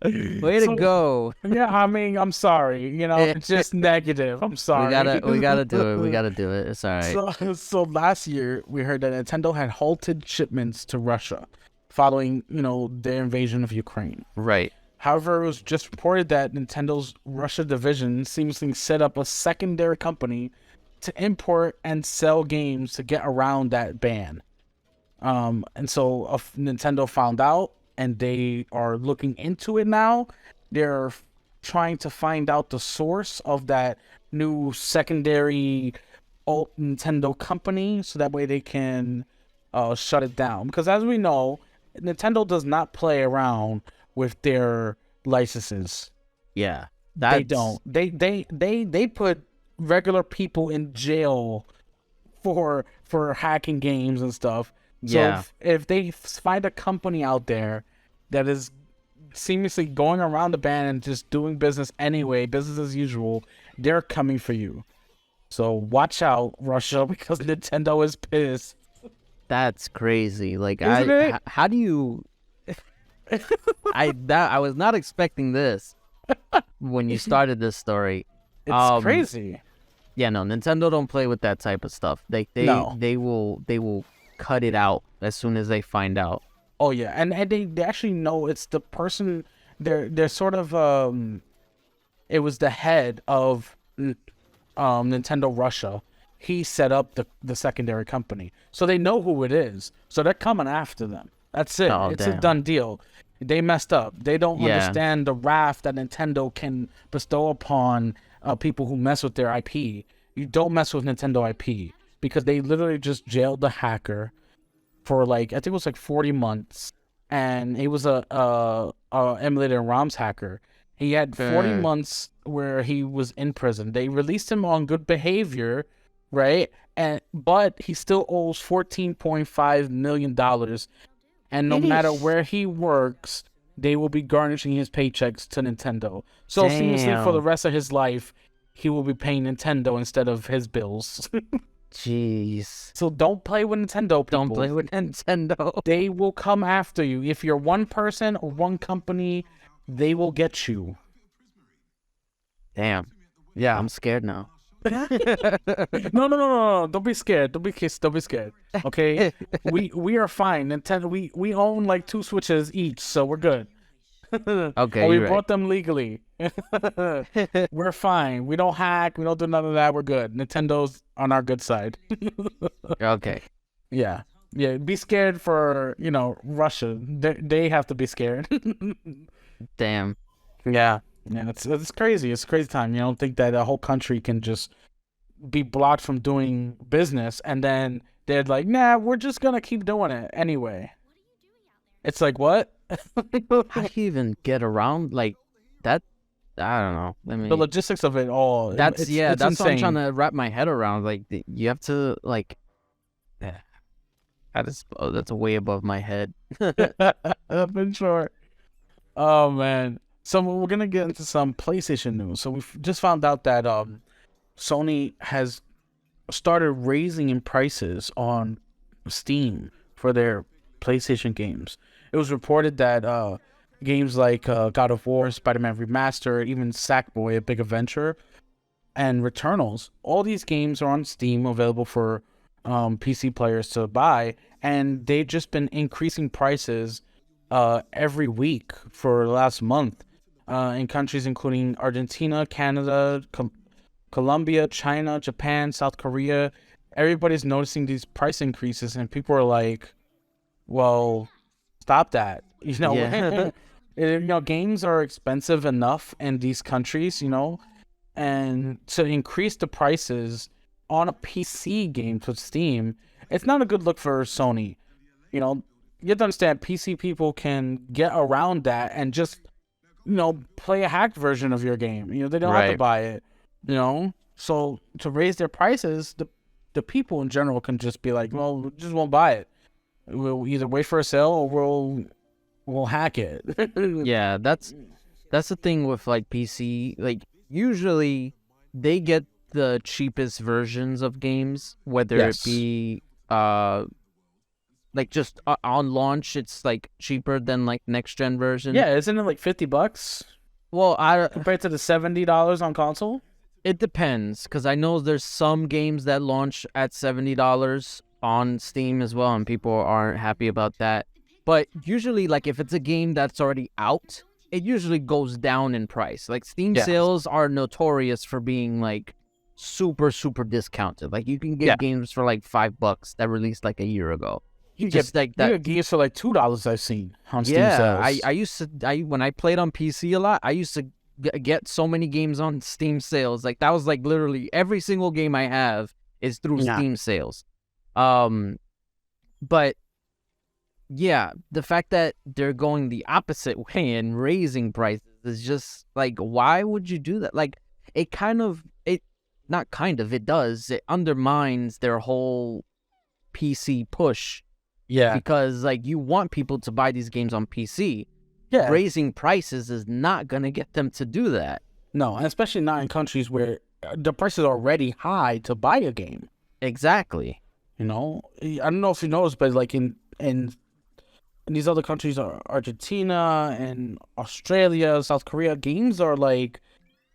Speaker 1: Way to go.
Speaker 2: Yeah, I mean, I'm sorry. It's just negative. I'm sorry.
Speaker 1: We gotta do it. We gotta do it. It's all right.
Speaker 2: So last year, we heard that Nintendo had halted shipments to Russia following, their invasion of Ukraine.
Speaker 1: Right.
Speaker 2: However, it was just reported that Nintendo's Russia division seemingly set up a secondary company to import and sell games to get around that ban. And so Nintendo found out, and they are looking into it now. They're trying to find out the source of that new secondary Nintendo company, so that way they can shut it down. Because as we know, Nintendo does not play around with their licenses.
Speaker 1: Yeah,
Speaker 2: they don't. They put regular people in jail for hacking games and stuff.
Speaker 1: Yeah.
Speaker 2: So if they find a company out there that is seamlessly going around the ban and just doing business anyway, business as usual, they're coming for you. So watch out, Russia, because Nintendo is pissed.
Speaker 1: That's crazy. Like, how do you? I was not expecting this when you started this story.
Speaker 2: It's crazy.
Speaker 1: Yeah, no, Nintendo don't play with that type of stuff. They will cut it out as soon as they find out.
Speaker 2: Oh yeah, and they actually know it's the person. They're sort of it was the head of Nintendo Russia. He set up the secondary company, so they know who it is. So they're coming after them. That's it.
Speaker 1: Oh,
Speaker 2: It's
Speaker 1: damn.
Speaker 2: a done deal. They messed up. They don't understand the wrath that Nintendo can bestow upon people who mess with their IP. You don't mess with Nintendo IP because they literally just jailed the hacker for like I think it was like 40 months, and he was a emulator and ROMs hacker. He had 40 months where he was in prison. They released him on good behavior, right? But he still owes $14.5 million. And no matter where he works, they will be garnishing his paychecks to Nintendo. So seriously, for the rest of his life, he will be paying Nintendo instead of his bills.
Speaker 1: Jeez.
Speaker 2: So don't play with Nintendo, people.
Speaker 1: Don't play with Nintendo.
Speaker 2: They will come after you. If you're one person or one company, they will get you.
Speaker 1: Damn. Yeah, I'm scared now.
Speaker 2: No. Don't be scared. Don't be scared. Okay? we are fine. Nintendo, we own like 2 Switches each, so we're good.
Speaker 1: Okay,
Speaker 2: and we
Speaker 1: you're
Speaker 2: bought them legally. We're fine. We don't hack. We don't do none of that. We're good. Nintendo's on our good side.
Speaker 1: Okay.
Speaker 2: Yeah. Be scared for Russia. They have to be scared.
Speaker 1: Damn.
Speaker 2: Yeah. It's crazy. It's a crazy time. You don't think that a whole country can just be blocked from doing business, and then they're like, nah, we're just gonna keep doing it anyway. It's like, what?
Speaker 1: How do you even get around like that? I don't know. I mean,
Speaker 2: the logistics of it all.
Speaker 1: That's
Speaker 2: it's
Speaker 1: that's
Speaker 2: insane.
Speaker 1: what I'm trying to wrap my head around. Like, you have to like. That's way above my head.
Speaker 2: For sure. Oh man. So we're gonna get into some PlayStation news. So we've just found out that Sony has started raising in prices on Steam for their PlayStation games. It was reported that games like God of War, Spider-Man Remastered, even Sackboy: A Big Adventure, and Returnals, all these games are on Steam, available for PC players to buy, and they've just been increasing prices every week for the last month in countries including Argentina, Canada, Colombia, China, Japan, South Korea. Everybody's noticing these price increases, and people are like, well, stop that. Games are expensive enough in these countries, and to increase the prices on a PC game to Steam, it's not a good look for Sony. You have to understand, PC people can get around that and just, play a hacked version of your game. They don't have to buy it, So to raise their prices, the people in general can just be like, well, we just won't buy it. We'll either wait for a sale or we'll hack it.
Speaker 1: Yeah, that's the thing with like PC. Like, usually they get the cheapest versions of games, whether it be like just on launch, it's like cheaper than like next gen version.
Speaker 2: Yeah, isn't it like $50?
Speaker 1: Well,
Speaker 2: compared to the $70 on console.
Speaker 1: It depends, because I know there's some games that launch at $70 on Steam as well, and people aren't happy about that. But usually, like, if it's a game that's already out, it usually goes down in price. Like, Steam sales are notorious for being like super discounted. Like, you can get games for like $5 that released like a year ago.
Speaker 2: You get games for like $2 I've seen on Steam sales.
Speaker 1: I used to when I played on PC a lot, I used to get so many games on Steam sales. Like, that was like literally every single game I have is through Steam sales. But yeah, the fact that they're going the opposite way and raising prices is just like, why would you do that? Like, it does. It undermines their whole PC push.
Speaker 2: Yeah.
Speaker 1: Because like, you want people to buy these games on PC. Yeah. Raising prices is not going to get them to do that.
Speaker 2: No, and especially not in countries where the price is already high to buy a game.
Speaker 1: Exactly.
Speaker 2: I don't know if you noticed, but like in these other countries, Argentina and Australia, South Korea, games are like,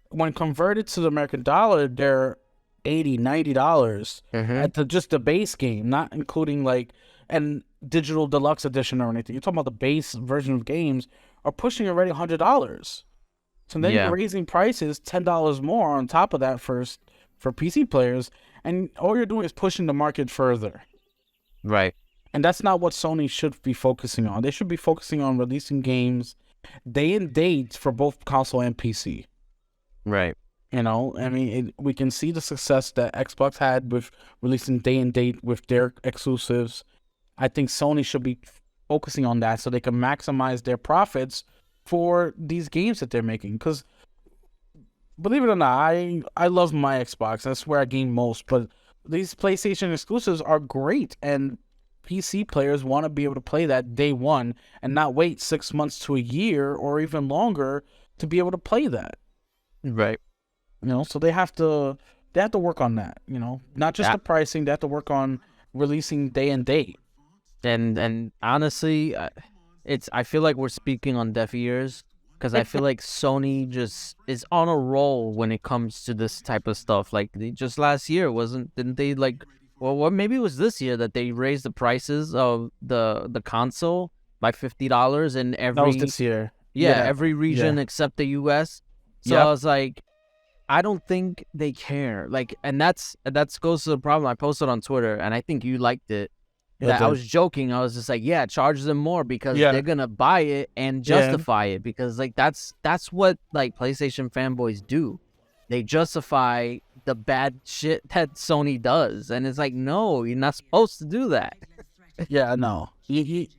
Speaker 2: when converted to the American dollar, they're $80-$90 at just the base game, not including like and digital deluxe edition or anything. You're talking about the base version of games are pushing already $100. So then you're raising prices $10 more on top of that for PC players, and all you're doing is pushing the market further.
Speaker 1: Right.
Speaker 2: And that's not what Sony should be focusing on. They should be focusing on releasing games day and date for both console and PC.
Speaker 1: Right.
Speaker 2: You know, I mean, we can see the success that Xbox had with releasing day and date with their exclusives. I think Sony should be focusing on that so they can maximize their profits for these games that they're making. Because, believe it or not, I love my Xbox. That's where I game most. But these PlayStation exclusives are great, and PC players want to be able to play that day one and not wait 6 months to a year or even longer to be able to play that.
Speaker 1: Right.
Speaker 2: You know, so they have to work on that, you know, not just the pricing. They have to work on releasing day and date.
Speaker 1: And honestly, I feel like we're speaking on deaf ears, because I feel like Sony just is on a roll when it comes to this type of stuff. Like just last year, didn't they like, well, maybe it was this year that they raised the prices of the console by $50 in every.
Speaker 2: That was this year.
Speaker 1: Yeah, every region except the US. So I was like, I don't think they care. Like, and that's goes to the problem. I posted on Twitter, and I think you liked it. I was joking. I was just like, charge them more because they're gonna buy it and justify it, because like that's what like PlayStation fanboys do. They justify the bad shit that Sony does, and it's like, no, you're not supposed to do that.
Speaker 2: Yeah, no. Sony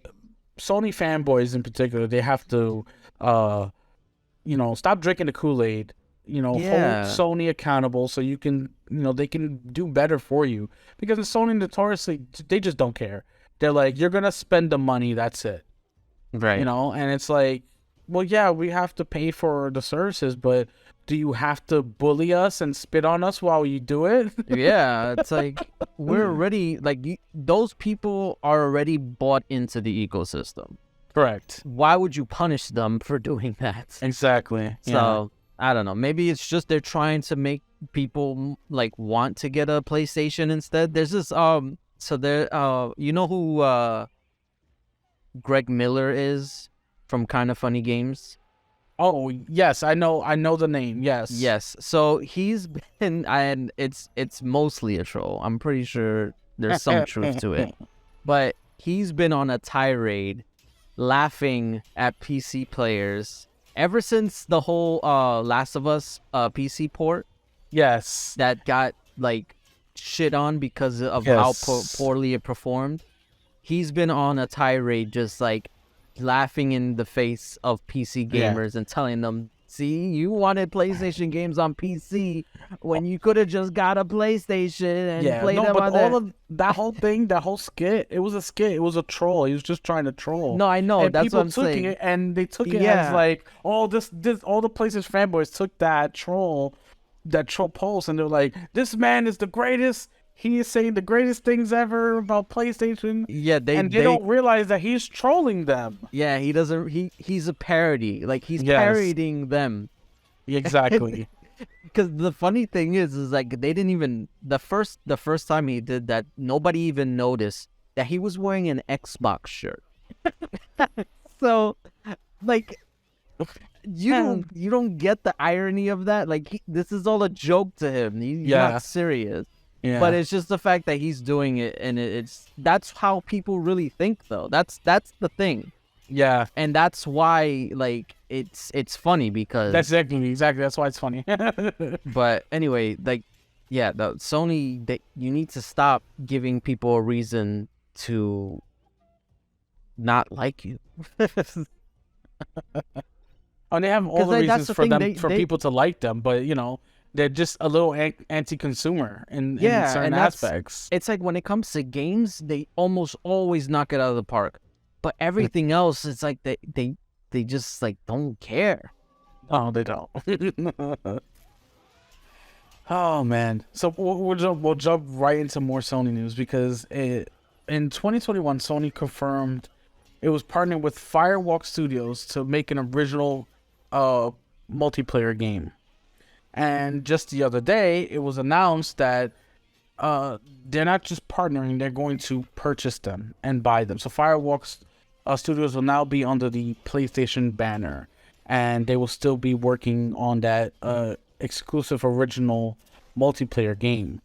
Speaker 2: fanboys in particular, they have to, stop drinking the Kool-Aid. Hold Sony accountable so you can, they can do better for you. Because Sony notoriously, they just don't care. They're like, you're going to spend the money, that's it.
Speaker 1: Right.
Speaker 2: And it's like, well, yeah, we have to pay for the services, but do you have to bully us and spit on us while you do it?
Speaker 1: Yeah, it's like, we're already, like, those people are already bought into the ecosystem.
Speaker 2: Correct.
Speaker 1: Why would you punish them for doing that?
Speaker 2: Exactly.
Speaker 1: So, I don't know. Maybe it's just they're trying to make people like want to get a PlayStation instead. There's this so there you know who Greg Miller is from Kind of Funny Games?
Speaker 2: Oh, yes, I know the name. Yes.
Speaker 1: Yes. So he's been, and it's mostly a troll. I'm pretty sure there's some truth to it. But he's been on a tirade laughing at PC players ever since the whole Last of Us PC port.
Speaker 2: Yes.
Speaker 1: That got like shit on because of how poorly it performed. He's been on a tirade just like laughing in the face of PC gamers and telling them, see, you wanted PlayStation games on PC when you could have just got a PlayStation and played them on
Speaker 2: all of that whole thing, that whole skit, it was a skit. It was a troll. He was just trying to troll.
Speaker 1: No, I know.
Speaker 2: And
Speaker 1: that's
Speaker 2: people
Speaker 1: what I'm
Speaker 2: took
Speaker 1: saying.
Speaker 2: It, and they took it as like, all this all the PlayStation fanboys took that troll post, and they're like, this man is the greatest. He is saying the greatest things ever about PlayStation.
Speaker 1: Yeah, they
Speaker 2: don't realize that he's trolling them.
Speaker 1: Yeah, he doesn't. He's a parody. Like he's parodying them.
Speaker 2: Exactly.
Speaker 1: Because the funny thing is like they didn't even the first time he did that, nobody even noticed that he was wearing an Xbox shirt. So, like, you don't get the irony of that. Like this is all a joke to him. He's not serious. Yeah. But it's just the fact that he's doing it, and that's how people really think, though. That's the thing.
Speaker 2: Yeah.
Speaker 1: And that's why, like, it's funny because
Speaker 2: that's exactly that's why it's funny.
Speaker 1: But anyway, like, yeah, the Sony, you need to stop giving people a reason to not like you.
Speaker 2: And they have all the reasons for people to like them, but they're just a little anti-consumer in certain aspects.
Speaker 1: It's like when it comes to games, they almost always knock it out of the park. But everything else, it's like they just like don't care.
Speaker 2: Oh, they don't. Oh man. So we'll jump right into more Sony news, because in 2021, Sony confirmed it was partnering with Firewalk Studios to make an original multiplayer game. And just the other day, it was announced that they're not just partnering; they're going to purchase them and buy them. So Firewalk Studios will now be under the PlayStation banner, and they will still be working on that exclusive original multiplayer game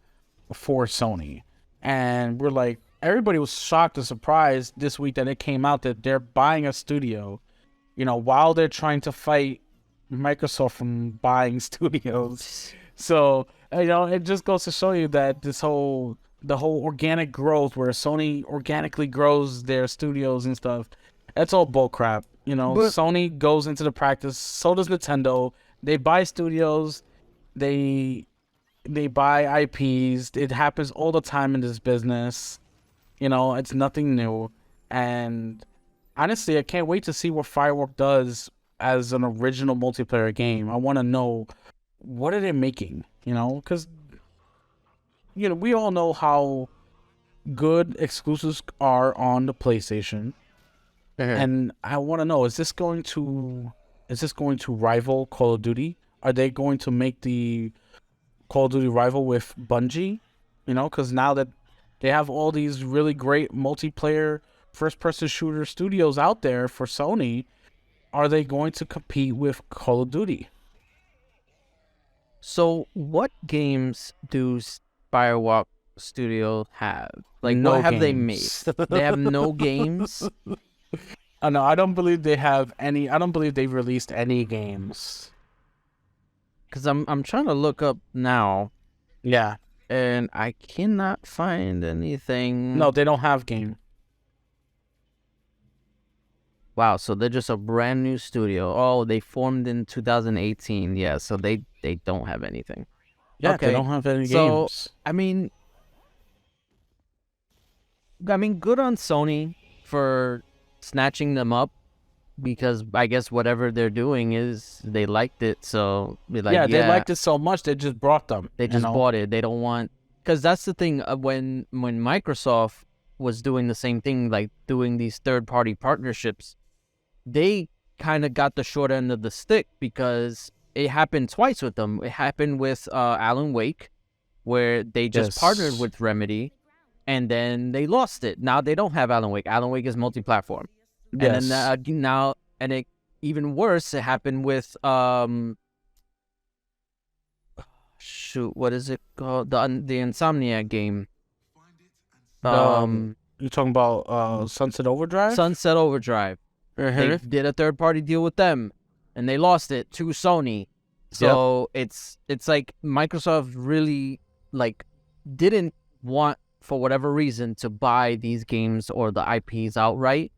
Speaker 2: for Sony. And we're like, everybody was shocked and surprised this week that it came out that they're buying a studio, while they're trying to fight Microsoft from buying studios. So, it just goes to show you that the whole organic growth where Sony organically grows their studios and stuff, that's all bullcrap. Sony goes into the practice, so does Nintendo. They buy studios, they buy IPs. It happens all the time in this business. It's nothing new. And honestly, I can't wait to see what Firewalk does as an original multiplayer game. I want to know, what are they making? Because we all know how good exclusives are on the PlayStation. And I want to know, is this going to rival Call of Duty? Are they going to make the Call of Duty rival with Bungie? Because now that they have all these really great multiplayer first-person shooter studios out there for Sony, are they going to compete with Call of Duty?
Speaker 1: So, what games do Firewalk Studio have? Like,
Speaker 2: No
Speaker 1: what have they
Speaker 2: games.
Speaker 1: made? They have no games?
Speaker 2: No, I don't believe they have any. I don't believe they've released any games.
Speaker 1: Because I'm trying to look up now.
Speaker 2: Yeah.
Speaker 1: And I cannot find anything.
Speaker 2: No, they don't have game.
Speaker 1: Wow, so they're just a brand new studio. Oh, they formed in 2018. Yeah, so they don't have anything.
Speaker 2: Yeah,
Speaker 1: okay.
Speaker 2: They don't have any games.
Speaker 1: So, I mean, good on Sony for snatching them up, because I guess whatever they're doing is they liked it, so they
Speaker 2: liked it so much they just brought them.
Speaker 1: They just bought it. They don't want, because that's the thing. When Microsoft was doing the same thing, like doing these third-party partnerships, they kind of got the short end of the stick, because it happened twice with them. It happened with Alan Wake, where they just partnered with Remedy, and then they lost it. Now they don't have Alan Wake. Alan Wake is multi-platform.
Speaker 2: Yes.
Speaker 1: And then now, and it even worse, it happened with what is it called? The Insomniac game.
Speaker 2: You're talking about Sunset Overdrive?
Speaker 1: Sunset Overdrive. They did a third-party deal with them, and they lost it to Sony. So it's like Microsoft really didn't want, for whatever reason, to buy these games or the IPs outright,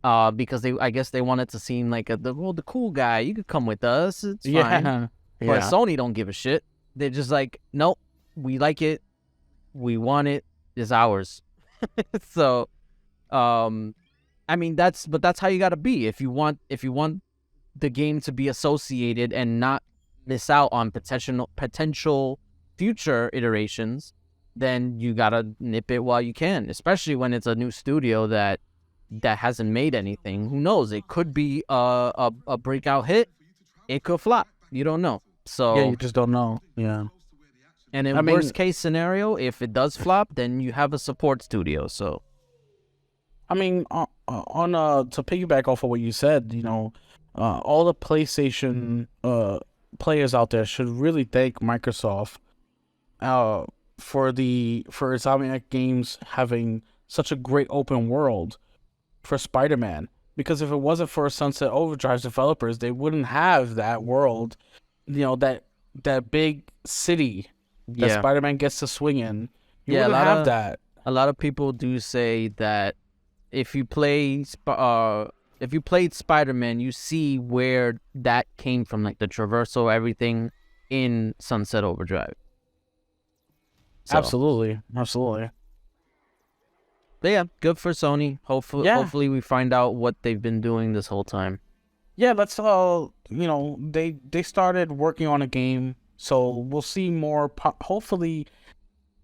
Speaker 1: because I guess they wanted to seem like the cool guy. You could come with us, it's fine. But Sony don't give a shit. They're just like, nope, we like it, we want it, it's ours. So, that's how you gotta be if you want the game to be associated and not miss out on potential future iterations. Then you gotta nip it while you can, especially when it's a new studio that hasn't made anything. Who knows? It could be a breakout hit. It could flop. You don't know. So
Speaker 2: yeah, you just don't know. Yeah.
Speaker 1: And in worst case scenario, if it does flop, then you have a support studio. So,
Speaker 2: to piggyback off of what you said, all the PlayStation players out there should really thank Microsoft for Insomniac Games having such a great open world for Spider-Man. Because if it wasn't for Sunset Overdrive's developers, they wouldn't have that world, that big city that Spider-Man gets to swing in. You wouldn't have that.
Speaker 1: A lot of people do say that if you played Spider-Man, you see where that came from, like the traversal, everything in Sunset Overdrive. So.
Speaker 2: Absolutely.
Speaker 1: But yeah, good for Sony. Hopefully we find out what they've been doing this whole time.
Speaker 2: Yeah, let's they started working on a game, so we'll see more hopefully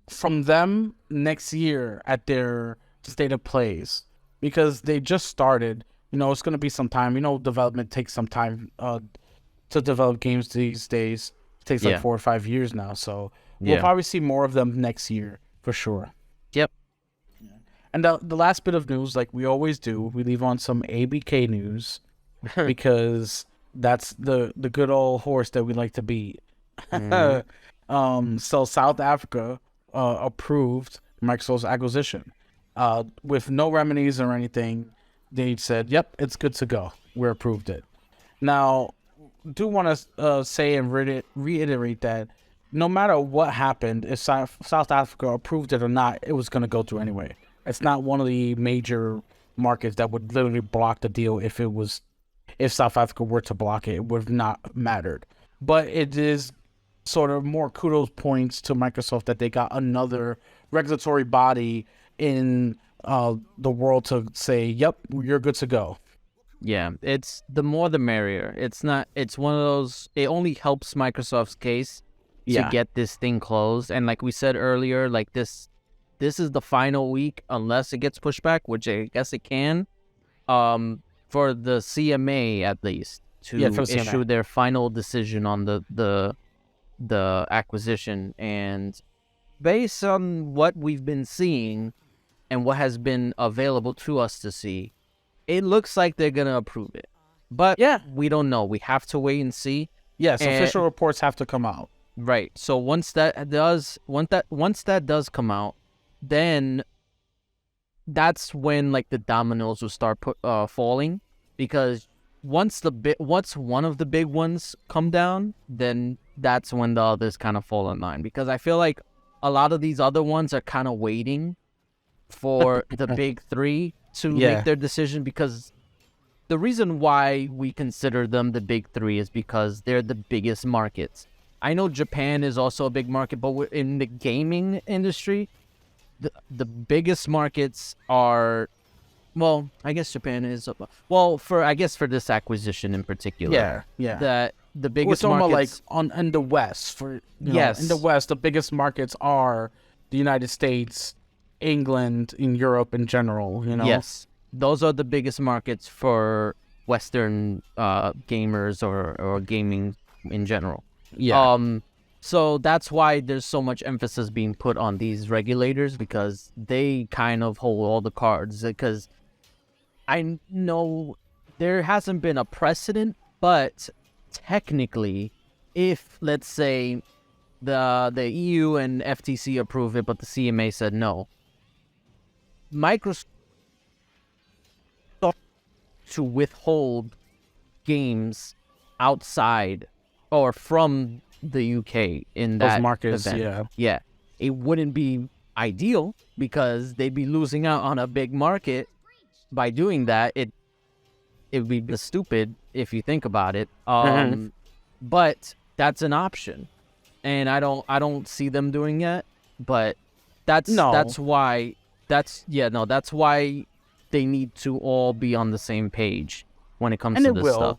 Speaker 2: from them next year at their state of plays, because they just started. It's going to be some time. Development takes some time to develop games these days. takes like 4 or 5 years now. So we'll probably see more of them next year for sure.
Speaker 1: Yep.
Speaker 2: And the last bit of news, like we always do, we leave on some ABK news because that's the good old horse that we like to beat. So South Africa approved Microsoft's acquisition with no remedies or anything. They said, "Yep, it's good to go. We approved it." Now, do want to say and reiterate that no matter what happened, if South Africa approved it or not, it was going to go through anyway. It's not one of the major markets that would literally block the deal if South Africa were to block it. It would have not mattered. But it is sort of more kudos points to Microsoft that they got another regulatory body in the world to say, yep, you're good to go.
Speaker 1: Yeah, it's the more the merrier. It's one of those, it only helps Microsoft's case to get this thing closed. And like we said earlier, like this is the final week, unless it gets pushed back, which I guess it can, for the CMA at least to issue their final decision on the acquisition. And based on what we've been seeing and what has been available to us to see, it looks like they're gonna approve it. But we don't know. We have to wait and see.
Speaker 2: Yes, official reports have to come out.
Speaker 1: Right. So once that does come out, then that's when like the dominoes will start falling, because once one of the big ones come down, then that's when the others kind of fall in line. Because I feel like a lot of these other ones are kind of waiting for the big three to make their decision, because the reason why we consider them the big three is because they're the biggest markets. I know Japan is also a big market, but in the gaming industry, the biggest markets are, well, I guess Japan is, for this acquisition in particular.
Speaker 2: Yeah.
Speaker 1: That the biggest markets,
Speaker 2: like in the West, in the West, the biggest markets are the United States, England, in Europe in general,
Speaker 1: Yes. Those are the biggest markets for Western gamers or gaming in general.
Speaker 2: Yeah.
Speaker 1: So that's why there's so much emphasis being put on these regulators, because they kind of hold all the cards. Because I know there hasn't been a precedent, but technically, if let's say the EU and FTC approve it, but the CMA said no, Microsoft to withhold games outside or from the UK in that
Speaker 2: those markets
Speaker 1: event. Yeah, it wouldn't be ideal, because they'd be losing out on a big market by doing that. It would be stupid if you think about it. But that's an option, and I don't see them doing it. But that's why they need to all be on the same page when it comes to this stuff.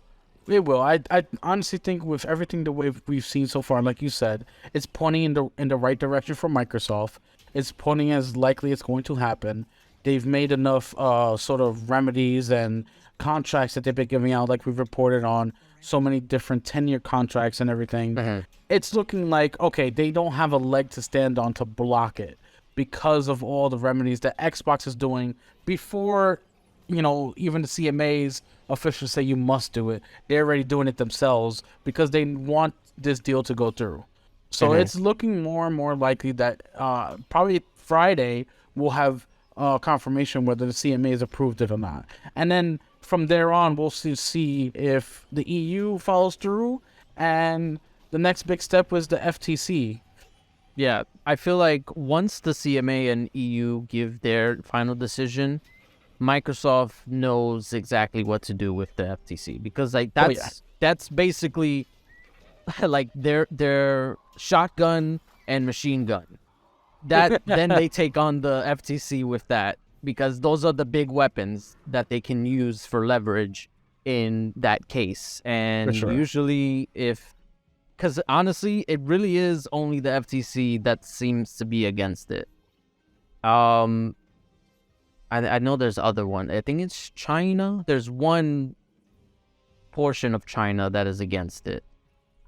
Speaker 2: It will. I honestly think with everything the way we've seen so far, like you said, it's pointing in the right direction for Microsoft. It's pointing as likely it's going to happen. They've made enough sort of remedies and contracts that they've been giving out, like we've reported on, so many different 10-year contracts and everything. It's looking like, okay, they don't have a leg to stand on to block it because of all the remedies that Xbox is doing before, even the CMA's officials say you must do it. They're already doing it themselves because they want this deal to go through. So it's looking more and more likely that probably Friday we'll have confirmation whether the CMA has approved it or not. And then from there on, we'll see if the EU follows through, and the next big step was the FTC.
Speaker 1: Yeah, I feel like once the CMA and EU give their final decision, Microsoft knows exactly what to do with the FTC, because like that's basically like their shotgun and machine gun. That then they take on the FTC with that, because those are the big weapons that they can use for leverage in that case. And usually because honestly, it really is only the FTC that seems to be against it. I know there's other one. I think it's China. There's one portion of China that is against it.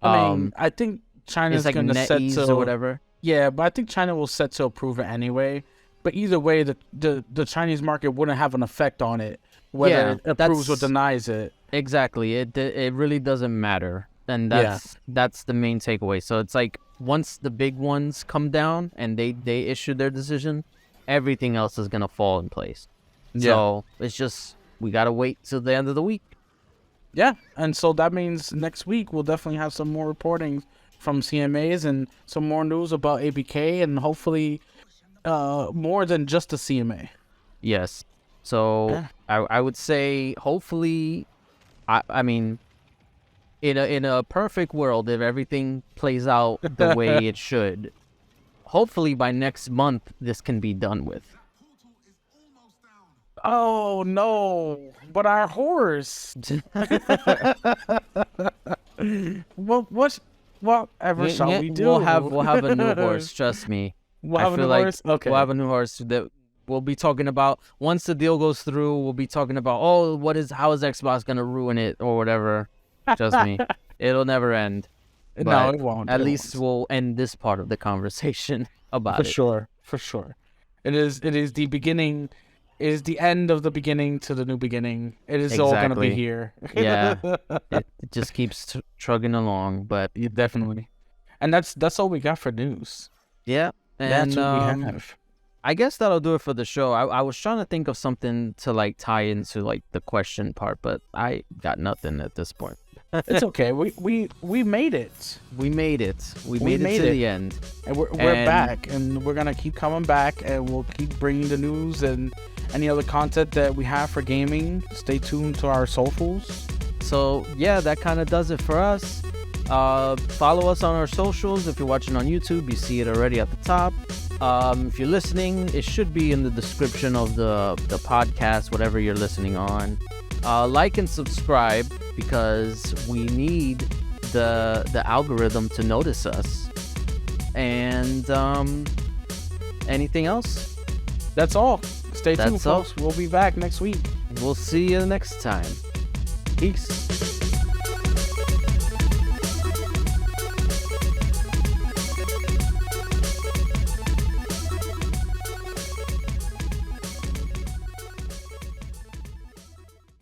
Speaker 2: I think China's
Speaker 1: like
Speaker 2: gonna set
Speaker 1: NetEase or whatever.
Speaker 2: Yeah, but I think China will set to approve it anyway. But either way, the Chinese market wouldn't have an effect on it, whether it approves or denies it.
Speaker 1: Exactly. It really doesn't matter, and that's the main takeaway. So it's like once the big ones come down and they issue their decision, everything else is gonna fall in place. So it's just we gotta wait till the end of the week.
Speaker 2: Yeah, and so that means next week we'll definitely have some more reporting from CMAs and some more news about ABK, and hopefully more than just the CMA.
Speaker 1: Yes. So I would say hopefully, I mean, in a perfect world, if everything plays out the way it should, hopefully by next month this can be done with.
Speaker 2: Oh no! But our horse. Whatever shall we do?
Speaker 1: We'll have a new horse. Trust me.
Speaker 2: We'll have a new horse. Okay.
Speaker 1: We'll have a new horse that we'll be talking about once the deal goes through. We'll be talking about how is Xbox gonna ruin it or whatever. Trust me, it'll never end. But
Speaker 2: no, it won't.
Speaker 1: At least we'll end this part of the conversation about it.
Speaker 2: For sure. It is the beginning. It is the end of the beginning to the new beginning. It is all gonna be here.
Speaker 1: Yeah, it just keeps trugging along, but
Speaker 2: definitely. And that's all we got for news.
Speaker 1: Yeah, and
Speaker 2: that's what we have.
Speaker 1: I guess that'll do it for the show. I was trying to think of something to like tie into like the question part, but I got nothing at this point.
Speaker 2: It's okay. We made it.
Speaker 1: We made it. We made it to the end.
Speaker 2: And we're back, and we're gonna keep coming back, and we'll keep bringing the news and any other content that we have for gaming. Stay tuned to our socials.
Speaker 1: So yeah, that kind of does it for us. Follow us on our socials. If you're watching on YouTube, you see it already at the top. If you're listening, it should be in the description of the podcast, whatever you're listening on. Like and subscribe because we need the algorithm to notice us. And anything else?
Speaker 2: That's all. Stay tuned, folks. We'll be back next week.
Speaker 1: We'll see you next time. Peace.